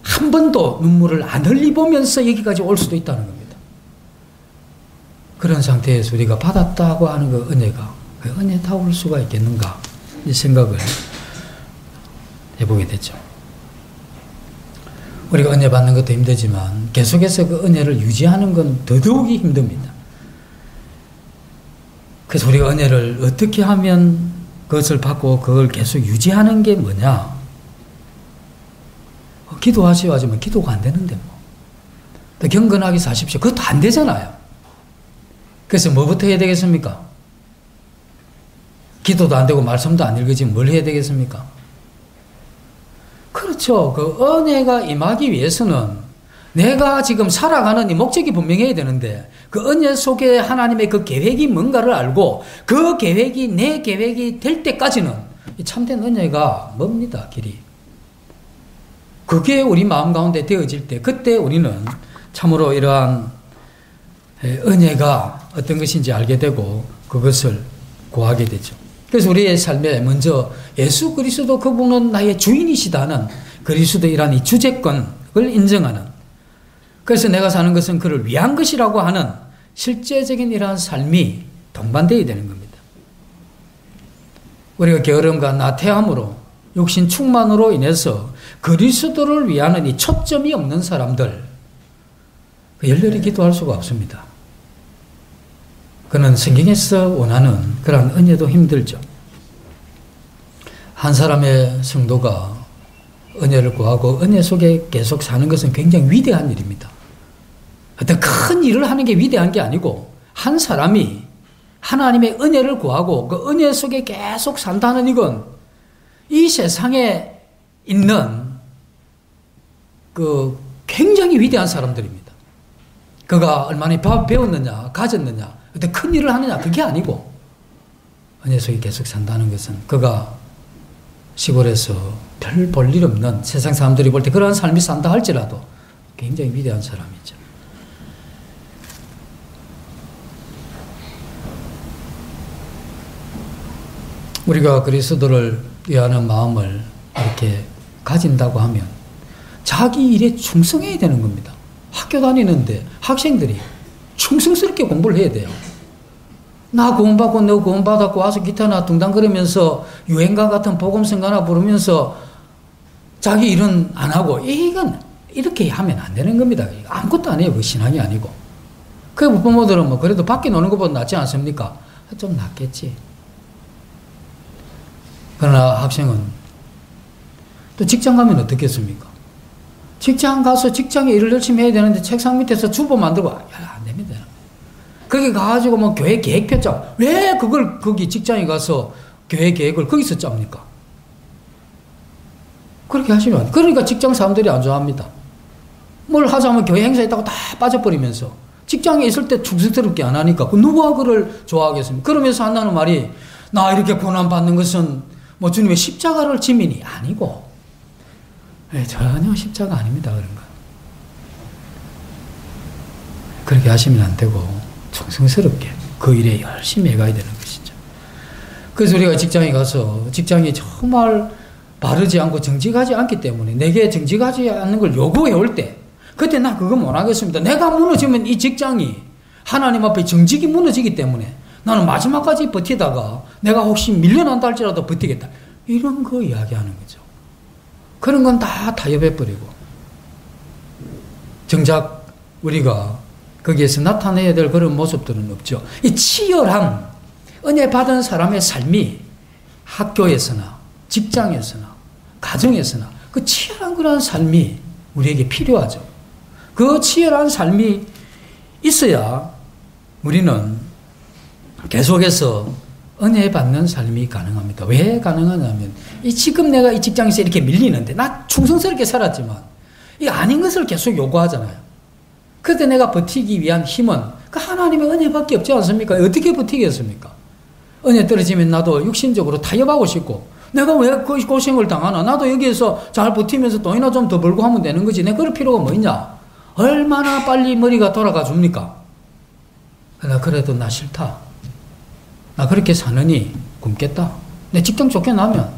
한 번도 눈물을 안 흘리보면서 여기까지 올 수도 있다는 겁니다. 그런 상태에서 우리가 받았다고 하는 그 은혜가 그 은혜다울 수가 있겠는가 이 생각을 해보게 됐죠. 우리가 은혜 받는 것도 힘들지만 계속해서 그 은혜를 유지하는 건 더더욱이 힘듭니다. 그래서 우리가 은혜를 어떻게 하면 그것을 받고 그걸 계속 유지하는 게 뭐냐? 기도하시오 하지만 기도가 안 되는데 뭐. 또 경건하게 사십시오. 그것도 안 되잖아요. 그래서 뭐부터 해야 되겠습니까? 기도도 안 되고 말씀도 안 읽어지면 뭘 해야 되겠습니까? 그렇죠. 그 은혜가 임하기 위해서는 내가 지금 살아가는 이 목적이 분명해야 되는데 그 은혜 속에 하나님의 그 계획이 뭔가를 알고 그 계획이 내 계획이 될 때까지는 참된 은혜가 멉니다. 길이. 그게 우리 마음 가운데 되어질 때 그때 우리는 참으로 이러한 은혜가 어떤 것인지 알게 되고 그것을 구하게 되죠. 그래서 우리의 삶에 먼저 예수 그리스도 그분은 나의 주인이시다는 그리스도이란 이 주재권을 인정하는, 그래서 내가 사는 것은 그를 위한 것이라고 하는 실제적인 이러한 삶이 동반되어야 되는 겁니다. 우리가 게으름과 나태함으로 육신 충만으로 인해서 그리스도를 위하는 이 초점이 없는 사람들 열렬히 기도할 수가 없습니다. 그는 성경에서 원하는 그런 은혜도 힘들죠. 한 사람의 성도가 은혜를 구하고 은혜 속에 계속 사는 것은 굉장히 위대한 일입니다. 어떤 큰 일을 하는 게 위대한 게 아니고 한 사람이 하나님의 은혜를 구하고 그 은혜 속에 계속 산다는 이건 이 세상에 있는 그 굉장히 위대한 사람들입니다. 그가 얼마나 배웠느냐, 가졌느냐, 어떤 큰 일을 하느냐, 그게 아니고 은혜 속에 계속 산다는 것은 그가 시골에서 별 볼 일 없는 세상 사람들이 볼 때 그러한 삶이 산다 할지라도 굉장히 위대한 사람이죠. 우리가 그리스도를 위하는 마음을 이렇게 가진다고 하면 자기 일에 충성해야 되는 겁니다. 학교 다니는데 학생들이 충성스럽게 공부를 해야 돼요. 나 구원받고 너 구원받았고 와서 기타나 둥당거리면서 유행가 같은 복음성가나 부르면서 자기 일은 안 하고 이건 이렇게 하면 안 되는 겁니다. 아무것도 안 해요. 그 신앙이 아니고. 그 부모들은 뭐 그래도 밖에 노는 것보다 낫지 않습니까? 좀 낫겠지. 그러나 학생은 또 직장 가면 어떻겠습니까? 직장 가서 직장에 일을 열심히 해야 되는데 책상 밑에서 주보 만들고 안 됩니다. 거기 가가지고 뭐 교회 계획표죠. 왜 그걸 거기 직장에 가서 교회 계획을 거기서 짭니까? 그렇게 하시면 안 돼요. 그러니까 직장 사람들이 안 좋아합니다. 뭘 하자면 교회 행사 있다고 다 빠져버리면서 직장에 있을 때 충성스럽게 안 하니까 누가 그를 좋아하겠습니까? 그러면서 한다는 말이 나 이렇게 고난받는 것은 뭐 주님의 십자가를 지민이 아니고 전혀 십자가 아닙니다. 그런 거. 그렇게 하시면 안 되고 충성스럽게 그 일에 열심히 해가야 되는 것이죠. 그래서 우리가 직장에 가서 직장이 정말 바르지 않고 정직하지 않기 때문에 내게 정직하지 않는 걸 요구해 올 때 그때 나 그거 못 하겠습니다. 내가 무너지면 이 직장이 하나님 앞에 정직이 무너지기 때문에 나는 마지막까지 버티다가 내가 혹시 밀려난다 할지라도 버티겠다. 이런 거 이야기하는 거죠. 그런 건 다 타협해버리고 정작 우리가 거기에서 나타내야 될 그런 모습들은 없죠. 이 치열한 은혜 받은 사람의 삶이 학교에서나 직장에서나 가정에서나 그 치열한 그런 삶이 우리에게 필요하죠. 그 치열한 삶이 있어야 우리는 계속해서 은혜 받는 삶이 가능합니다. 왜 가능하냐면 지금 내가 이 직장에서 이렇게 밀리는데 나 충성스럽게 살았지만 이 아닌 것을 계속 요구하잖아요. 그때 내가 버티기 위한 힘은 그 하나님의 은혜밖에 없지 않습니까? 어떻게 버티겠습니까? 은혜 떨어지면 나도 육신적으로 타협하고 싶고 내가 왜 그 고생을 당하나? 나도 여기에서 잘 버티면서 돈이나 좀 더 벌고 하면 되는 거지. 내가 그럴 필요가 뭐 있냐? 얼마나 빨리 머리가 돌아가 줍니까? 나 그래도 나 싫다. 나 그렇게 사느니 굶겠다. 내 직장 쫓겨나면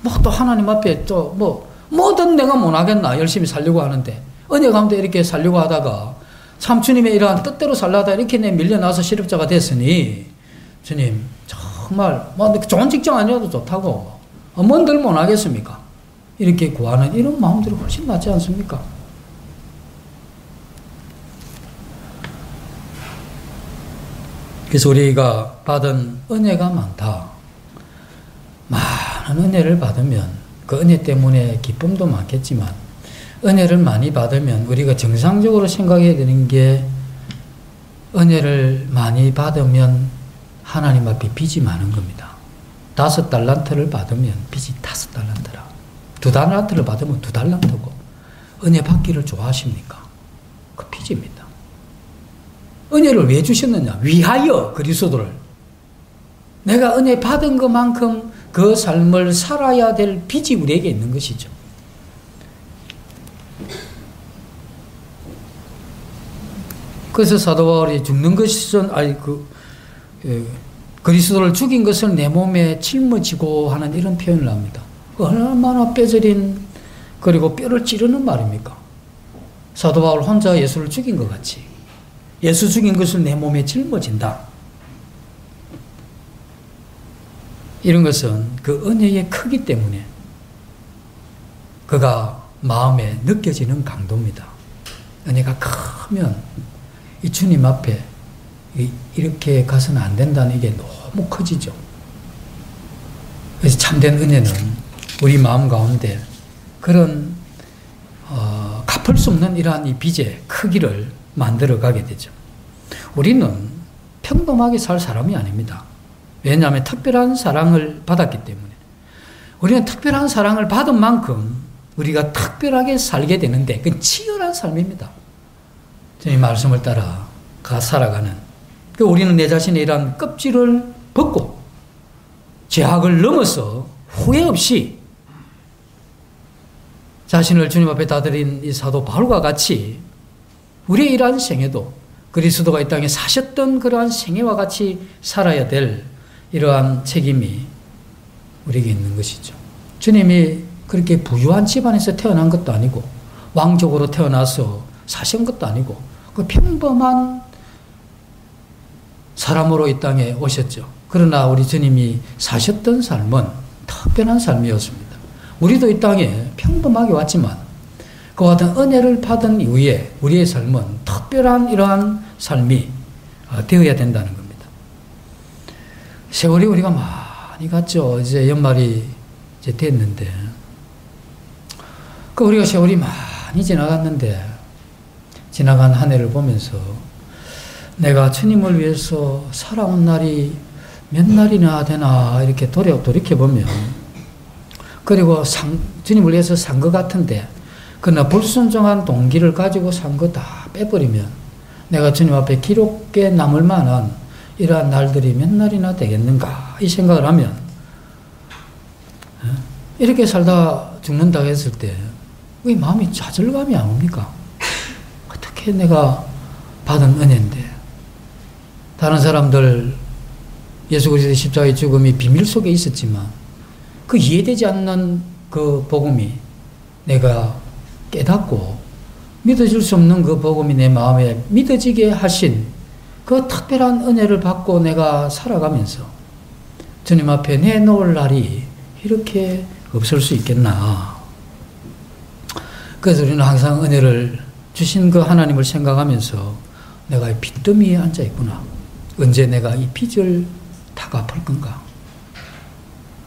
뭐 또 하나님 앞에 또 뭐든 내가 못 하겠나? 열심히 살려고 하는데 은혜 가운데 이렇게 살려고 하다가 참 주님의 이러한 뜻대로 살려다 이렇게 내 밀려나서 실업자가 됐으니 주님 정말 뭐 좋은 직장 아니어도 좋다고 뭔들 못 하겠습니까? 이렇게 구하는 이런 마음들이 훨씬 낫지 않습니까? 그래서 우리가 받은 은혜가 많다. 많은 은혜를 받으면 그 은혜 때문에 기쁨도 많겠지만 은혜를 많이 받으면 우리가 정상적으로 생각해야 되는 게 은혜를 많이 받으면 하나님 앞에 빚이 많은 겁니다. 5달란트를 받으면 빚이 5달란트라. 2달란트를 받으면 2달란트고 은혜 받기를 좋아하십니까? 그 빚입니다. 은혜를 왜 주셨느냐? 위하여 그리스도를. 내가 은혜 받은 것만큼 그 삶을 살아야 될 빚이 우리에게 있는 것이죠. 그래서 사도 바울이 죽는 것은 그리스도를 죽인 것을 내 몸에 짊어지고 하는 이런 표현을 합니다. 얼마나 뼈저린 그리고 뼈를 찌르는 말입니까? 사도 바울 혼자 예수를 죽인 것 같이 예수 죽인 것을 내 몸에 짊어진다. 이런 것은 그 은혜의 크기 때문에 그가 마음에 느껴지는 강도입니다. 은혜가 크면 이 주님 앞에 이렇게 가서는 안 된다는 이게 너무 커지죠. 그래서 참된 은혜는 우리 마음 가운데 그런 갚을 수 없는 이러한 이 빚의 크기를 만들어가게 되죠. 우리는 평범하게 살 사람이 아닙니다. 왜냐하면 특별한 사랑을 받았기 때문에 우리는 특별한 사랑을 받은 만큼 우리가 특별하게 살게 되는데 그건 치열한 삶입니다. 주님 말씀을 따라 살아가는 우리는 내 자신의 이러한 껍질을 벗고 죄악을 넘어서 후회 없이 자신을 주님 앞에 다드린 이 사도 바울과 같이 우리의 이러한 생애도 그리스도가 이 땅에 사셨던 그러한 생애와 같이 살아야 될 이러한 책임이 우리에게 있는 것이죠. 주님이 그렇게 부유한 집안에서 태어난 것도 아니고 왕족으로 태어나서 사신 것도 아니고 그 평범한 사람으로 이 땅에 오셨죠. 그러나 우리 주님이 사셨던 삶은 특별한 삶이었습니다. 우리도 이 땅에 평범하게 왔지만 그와 같은 은혜를 받은 이후에 우리의 삶은 특별한 이러한 삶이 되어야 된다는 겁니다. 세월이 우리가 많이 갔죠. 이제 연말이 이제 됐는데 우리가 세월이 많이 지나갔는데 지나간 한 해를 보면서 내가 주님을 위해서 살아온 날이 몇 날이나 되나 이렇게 돌이켜보면, 그리고 주님을 위해서 산 것 같은데, 그러나 불순종한 동기를 가지고 산 거 다 빼버리면 내가 주님 앞에 기록에 남을 만한 이러한 날들이 몇 날이나 되겠는가 이 생각을 하면, 이렇게 살다 죽는다고 했을 때 왜 마음이 좌절감이 안 옵니까? 어떻게 내가 받은 은혜인데, 다른 사람들 예수 그리스도의 십자가의 죽음이 비밀 속에 있었지만 그 이해되지 않는 그 복음이 내가 깨닫고 믿어질 수 없는 그 복음이 내 마음에 믿어지게 하신 그 특별한 은혜를 받고 내가 살아가면서 주님 앞에 내놓을 날이 이렇게 없을 수 있겠나. 그래서 우리는 항상 은혜를 주신 그 하나님을 생각하면서 내가 이 빚더미에 앉아 있구나. 언제 내가 이 빚을 다 갚을 건가.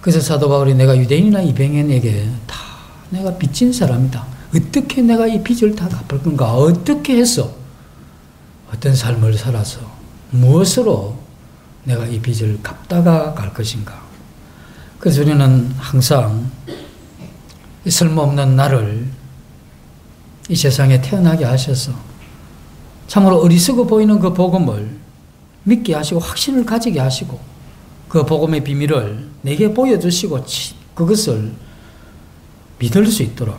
그래서 사도 바울이 내가 유대인이나 이방인에게 다 내가 빚진 사람이다. 어떻게 내가 이 빚을 다 갚을 건가. 어떻게 해서 어떤 삶을 살아서 무엇으로 내가 이 빚을 갚다가 갈 것인가. 그래서 우리는 항상 이 쓸모없는 나를 이 세상에 태어나게 하셔서 참으로 어리석어 보이는 그 복음을 믿게 하시고 확신을 가지게 하시고 그 복음의 비밀을 내게 보여주시고 그것을 믿을 수 있도록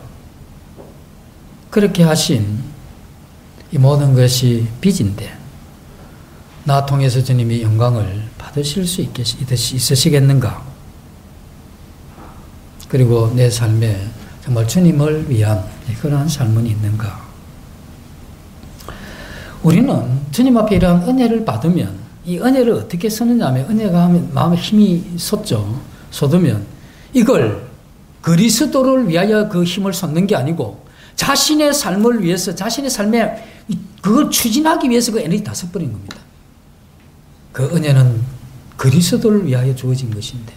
그렇게 하신 이 모든 것이 빚인데, 나 통해서 주님이 영광을 받으실 수 있으시겠는가? 그리고 내 삶에 정말 주님을 위한 그러한 삶은 있는가? 우리는 주님 앞에 이러한 은혜를 받으면 이 은혜를 어떻게 쓰느냐 하면, 은혜가 하면 마음에 힘이 솟으면 이걸 그리스도를 위하여 그 힘을 쏟는 게 아니고 자신의 삶을 위해서, 자신의 삶에 그걸 추진하기 위해서 그 에너지 다 써버린 겁니다. 그 은혜는 그리스도를 위하여 주어진 것인데,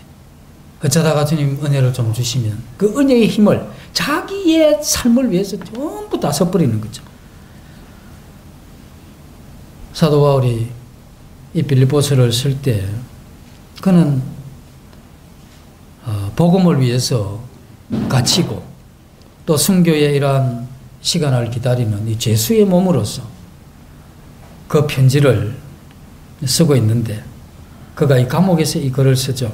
어쩌다가 주님 은혜를 좀 주시면 그 은혜의 힘을 자기의 삶을 위해서 전부 다 써버리는 거죠. 사도 바울이 이 빌립보서를 쓸 때 그는 복음을 위해서 갇히고 또 순교의 이러한 시간을 기다리는 이 죄수의 몸으로서 그 편지를 쓰고 있는데, 그가 이 감옥에서 이 글을 쓰죠.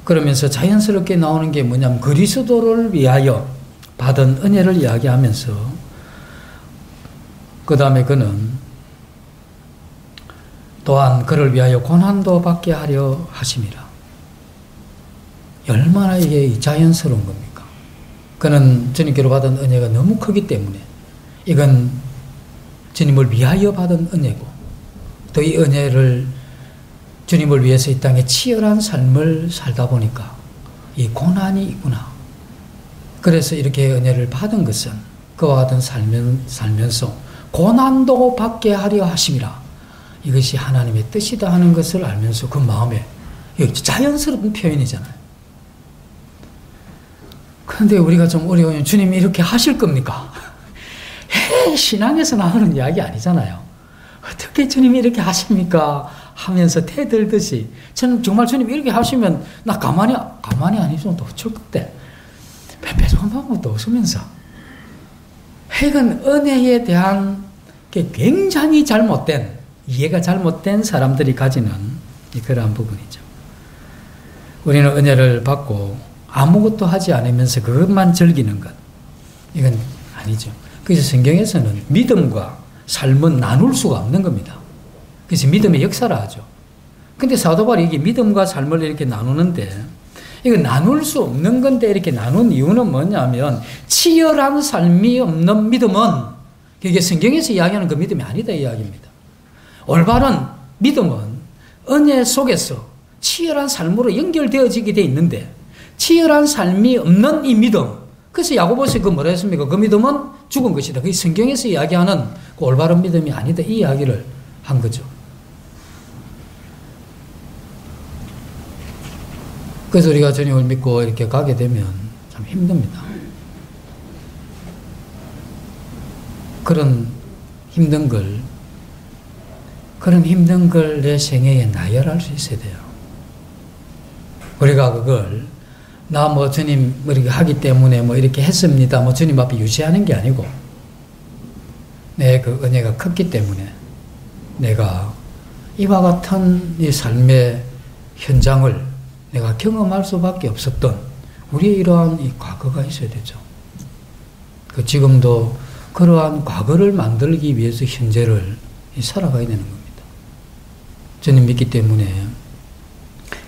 그러면서 자연스럽게 나오는 게 뭐냐면 그리스도를 위하여 받은 은혜를 이야기하면서, 그 다음에 그는 또한 그를 위하여 고난도 받게 하려 하심이라. 얼마나 이게 자연스러운 겁니까? 그는 주님께로 받은 은혜가 너무 크기 때문에 이건 주님을 위하여 받은 은혜고, 또 이 은혜를 주님을 위해서 이 땅에 치열한 삶을 살다 보니까 이 고난이 있구나. 그래서 이렇게 은혜를 받은 것은 그와 같은 살면서 고난도 받게 하려 하심이라. 이것이 하나님의 뜻이다 하는 것을 알면서 그 마음에, 자연스러운 표현이잖아요. 그런데 우리가 좀 어려우면 주님이 이렇게 하실 겁니까? 신앙에서 나오는 이야기 아니잖아요. 어떻게 주님이 이렇게 하십니까? 하면서 태들듯이, 저는 정말 주님이 이렇게 하시면 나 가만히 안 있으면 또 어쩔 건데, 배배송한 것도 없으면서. 핵은 은혜에 대한 굉장히 이해가 잘못된 사람들이 가지는 그러한 부분이죠. 우리는 은혜를 받고 아무것도 하지 않으면서 그것만 즐기는 것, 이건 아니죠. 그래서 성경에서는 믿음과 삶은 나눌 수가 없는 겁니다. 그래서 믿음의 역사라 하죠. 근데 사도 바울이 이게 믿음과 삶을 이렇게 나누는데, 이거 나눌 수 없는 건데 이렇게 나눈 이유는 뭐냐면, 치열한 삶이 없는 믿음은 이게 성경에서 이야기하는 그 믿음이 아니다 이 이야기입니다. 올바른 믿음은 은혜 속에서 치열한 삶으로 연결되어지게 돼 있는데, 치열한 삶이 없는 이 믿음, 그래서 야고보서 그 뭐라 했습니까? 그 믿음은 죽은 것이다. 그게 성경에서 이야기하는 그 올바른 믿음이 아니다 이 이야기를 한 거죠. 그래서 우리가 주님을 믿고 이렇게 가게 되면 참 힘듭니다. 그런 힘든 걸 그런 힘든 걸 내 생애에 나열할 수 있어야 돼요. 우리가 그걸 나 뭐 주님 뭐 이렇게 하기 때문에 뭐 이렇게 했습니다. 뭐 주님 앞에 유지하는 게 아니고 내 그 은혜가 컸기 때문에 내가 이와 같은 이 삶의 현장을 내가 경험할 수밖에 없었던 우리의 이러한 이 과거가 있어야 되죠. 그 지금도 그러한 과거를 만들기 위해서 현재를 살아가야 되는 겁니다. 주님 믿기 때문에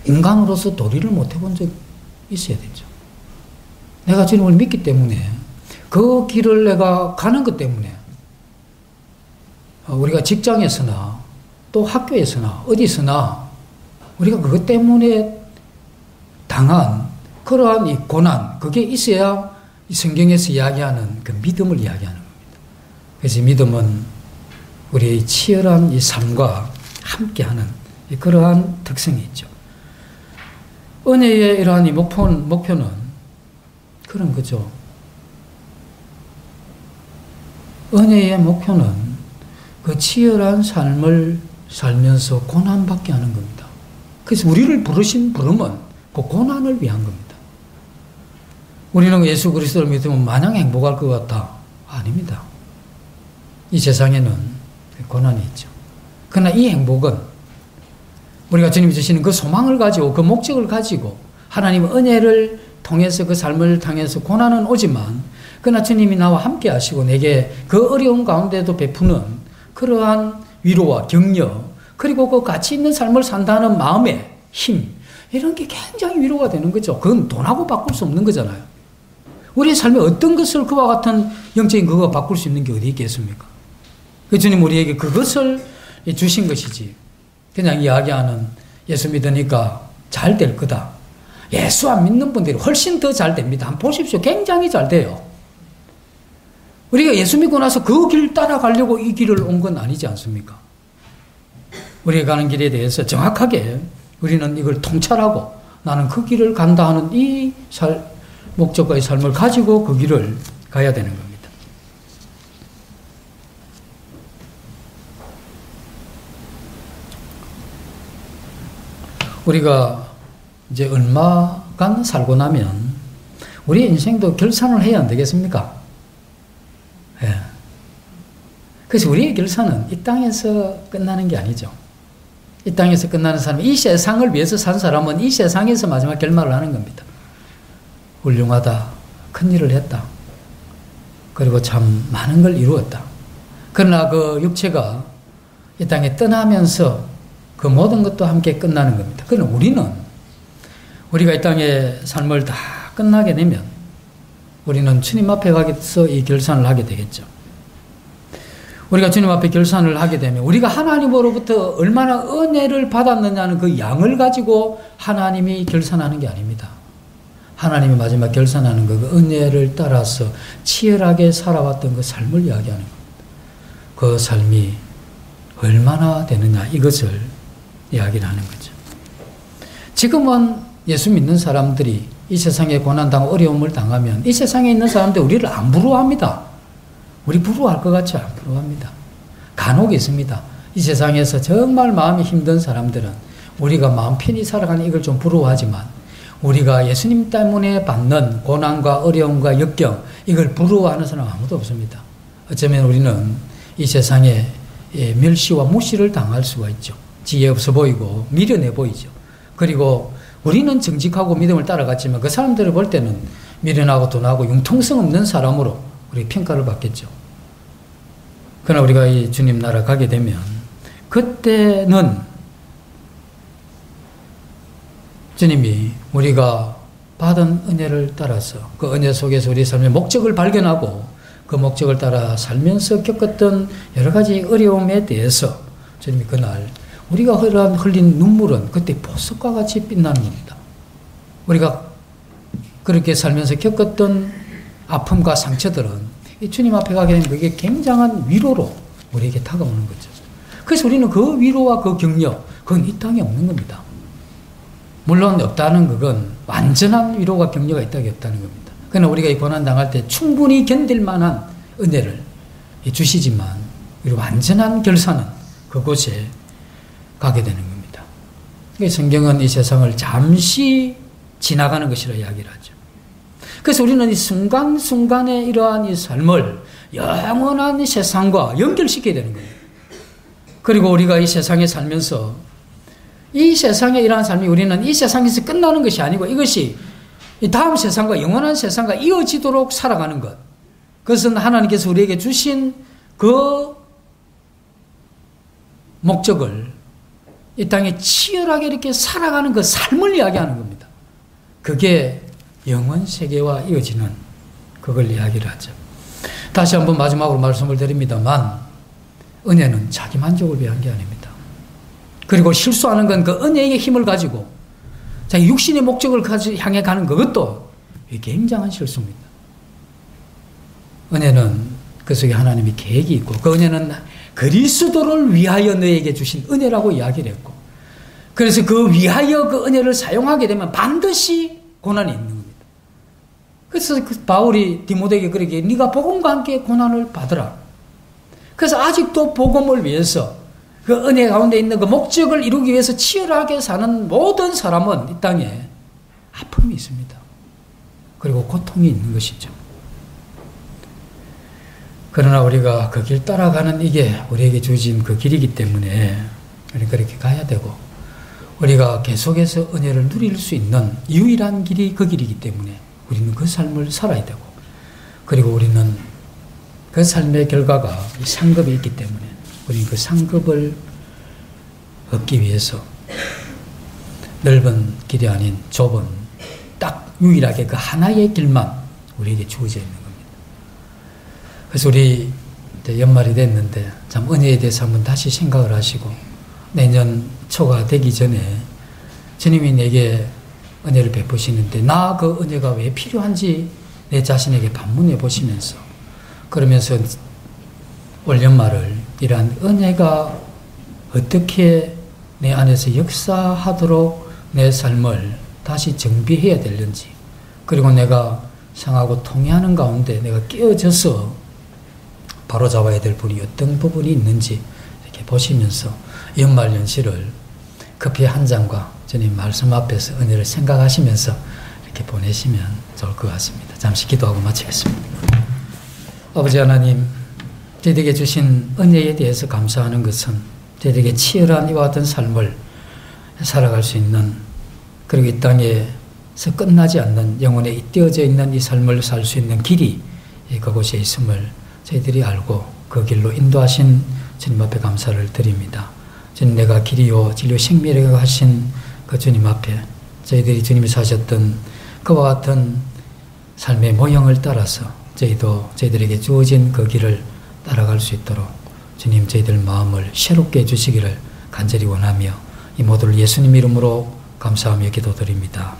인간으로서 도리를 못 해본 적 있어야 되죠. 내가 주님을 믿기 때문에 그 길을 내가 가는 것 때문에 우리가 직장에서나 또 학교에서나 어디서나 우리가 그것 때문에 당한 그러한 이 고난, 그게 있어야 이 성경에서 이야기하는 그 믿음을 이야기하는 겁니다. 그래서 믿음은 우리의 치열한 이 삶과 함께하는 그러한 특성이 있죠. 은혜의 이러한 이 목표는 그런 거죠. 은혜의 목표는 그 치열한 삶을 살면서 고난받게 하는 겁니다. 그래서 우리를 부르신 부름은 그 고난을 위한 겁니다. 우리는 예수 그리스도를 믿으면 마냥 행복할 것 같다. 아닙니다. 이 세상에는 고난이 있죠. 그러나 이 행복은 우리가 주님이 주시는 그 소망을 가지고 그 목적을 가지고 하나님의 은혜를 통해서 그 삶을 통해서 고난은 오지만 그러나 주님이 나와 함께 하시고 내게 그 어려운 가운데도 베푸는 그러한 위로와 격려 그리고 그 가치 있는 삶을 산다는 마음의 힘 이런 게 굉장히 위로가 되는 거죠. 그건 돈하고 바꿀 수 없는 거잖아요. 우리의 삶에 어떤 것을 그와 같은 영적인 그거 바꿀 수 있는 게 어디 있겠습니까? 그 주님 우리에게 그것을 주신 것이지 그냥 이야기하는 예수 믿으니까 잘 될 거다. 예수 안 믿는 분들이 훨씬 더 잘 됩니다. 한번 보십시오. 굉장히 잘 돼요. 우리가 예수 믿고 나서 그 길 따라가려고 이 길을 온 건 아니지 않습니까? 우리가 가는 길에 대해서 정확하게 우리는 이걸 통찰하고 나는 그 길을 간다 하는 이 목적과 이 삶을 가지고 그 길을 가야 되는 겁니다. 우리가 이제 얼마간 살고 나면 우리 인생도 결산을 해야 안 되겠습니까? 예. 그래서 우리의 결산은 이 땅에서 끝나는 게 아니죠. 이 땅에서 끝나는 사람은 이 세상을 위해서 산 사람은 이 세상에서 마지막 결말을 하는 겁니다. 훌륭하다. 큰일을 했다. 그리고 참 많은 걸 이루었다. 그러나 그 육체가 이 땅에 떠나면서 그 모든 것도 함께 끝나는 겁니다. 그러나 우리가 이 땅의 삶을 다 끝나게 되면 우리는 주님 앞에 가서 이 결산을 하게 되겠죠. 우리가 주님 앞에 결산을 하게 되면 우리가 하나님으로부터 얼마나 은혜를 받았느냐는 그 양을 가지고 하나님이 결산하는 게 아닙니다. 하나님이 마지막 결산하는 그 은혜를 따라서 치열하게 살아왔던 그 삶을 이야기하는 겁니다. 그 삶이 얼마나 되느냐 이것을 이야기를 하는 거죠. 지금은 예수 믿는 사람들이 이 세상에 고난당하고 어려움을 당하면 이 세상에 있는 사람들 우리를 안 부러워합니다. 우리 부러워할 것 같지 안 부러워합니다. 간혹 있습니다. 이 세상에서 정말 마음이 힘든 사람들은 우리가 마음 편히 살아가는 이걸 좀 부러워하지만 우리가 예수님 때문에 받는 고난과 어려움과 역경 이걸 부러워하는 사람 아무도 없습니다. 어쩌면 우리는 이 세상에 멸시와 무시를 당할 수가 있죠. 지혜 없어 보이고 미련해 보이죠. 그리고 우리는 정직하고 믿음을 따라갔지만 그 사람들을 볼 때는 미련하고 둔하고 융통성 없는 사람으로 우리 평가를 받겠죠. 그러나 우리가 이 주님 나라 가게 되면 그때는 주님이 우리가 받은 은혜를 따라서 그 은혜 속에서 우리 삶의 목적을 발견하고 그 목적을 따라 살면서 겪었던 여러 가지 어려움에 대해서 주님이 그날 우리가 흘린 눈물은 그때 보석과 같이 빛나는 겁니다. 우리가 그렇게 살면서 겪었던 아픔과 상처들은 이 주님 앞에 가게 되면 그게 굉장한 위로로 우리에게 다가오는 거죠. 그래서 우리는 그 위로와 그 격려, 그건 이 땅에 없는 겁니다. 물론 없다는 그건 완전한 위로가 격려가 있다기 없다는 겁니다. 그러나 우리가 이 고난 당할 때 충분히 견딜 만한 은혜를 주시지만 우리 완전한 결산은 그곳에 가게 되는 겁니다. 성경은 이 세상을 잠시 지나가는 것이라 이야기를 하죠. 그래서 우리는 이 순간순간의 이러한 이 삶을 영원한 이 세상과 연결시켜야 되는 거예요. 그리고 우리가 이 세상에 살면서 이 세상에 이러한 삶이 우리는 이 세상에서 끝나는 것이 아니고 이것이 이 다음 세상과 영원한 세상과 이어지도록 살아가는 것. 그것은 하나님께서 우리에게 주신 그 목적을 이 땅에 치열하게 이렇게 살아가는 그 삶을 이야기하는 겁니다. 그게 영원 세계와 이어지는 그걸 이야기를 하죠. 다시 한번 마지막으로 말씀을 드립니다만 은혜는 자기 만족을 위한 게 아닙니다. 그리고 실수하는 건 그 은혜의 힘을 가지고 자기 육신의 목적을 향해 가는 그것도 굉장한 실수입니다. 은혜는 그 속에 하나님의 계획이 있고 그 은혜는 그리스도를 위하여 너에게 주신 은혜라고 이야기를 했고 그래서 그 위하여 그 은혜를 사용하게 되면 반드시 고난이 있는 겁니다. 그래서 그 바울이 디모데에게 그러기에 네가 복음과 함께 고난을 받으라. 그래서 아직도 복음을 위해서 그 은혜 가운데 있는 그 목적을 이루기 위해서 치열하게 사는 모든 사람은 이 땅에 아픔이 있습니다. 그리고 고통이 있는 것이죠. 그러나 우리가 그 길 따라가는 이게 우리에게 주어진 그 길이기 때문에 우리가 그렇게 가야 되고 우리가 계속해서 은혜를 누릴 수 있는 유일한 길이 그 길이기 때문에 우리는 그 삶을 살아야 되고 그리고 우리는 그 삶의 결과가 상급이 있기 때문에 우리는 그 상급을 얻기 위해서 넓은 길이 아닌 좁은 딱 유일하게 그 하나의 길만 우리에게 주어져 있는 겁니다. 그래서 우리 이제 연말이 됐는데 참 은혜에 대해서 한번 다시 생각을 하시고 내년 초가 되기 전에 주님이 내게 은혜를 베푸시는데 나 그 은혜가 왜 필요한지 내 자신에게 반문해 보시면서 그러면서 올 연말을 이러한 은혜가 어떻게 내 안에서 역사하도록 내 삶을 다시 정비해야 되는지 그리고 내가 상하고 통해하는 가운데 내가 깨어져서 바로잡아야 될 부분이 어떤 부분이 있는지 이렇게 보시면서 연말 연시를 커피 한 잔과 주님 말씀 앞에서 은혜를 생각하시면서 이렇게 보내시면 좋을 것 같습니다. 잠시 기도하고 마치겠습니다. 아버지 하나님, 저희에게 주신 은혜에 대해서 감사하는 것은 저희에게 치열한 이와 같은 삶을 살아갈 수 있는 그리고 이 땅에서 끝나지 않는 영혼에 잇대어져 있는 이 삶을 살 수 있는 길이 그곳에 있음을 저희들이 알고 그 길로 인도하신 주님 앞에 감사를 드립니다. 주님 내가 길이요 진리요 생명이라고 하신 그 주님 앞에 저희들이 주님이 사셨던 그와 같은 삶의 모형을 따라서 저희들에게 주어진 그 길을 따라갈 수 있도록 주님 저희들 마음을 새롭게 해주시기를 간절히 원하며 이 모두를 예수님 이름으로 감사하며 기도드립니다.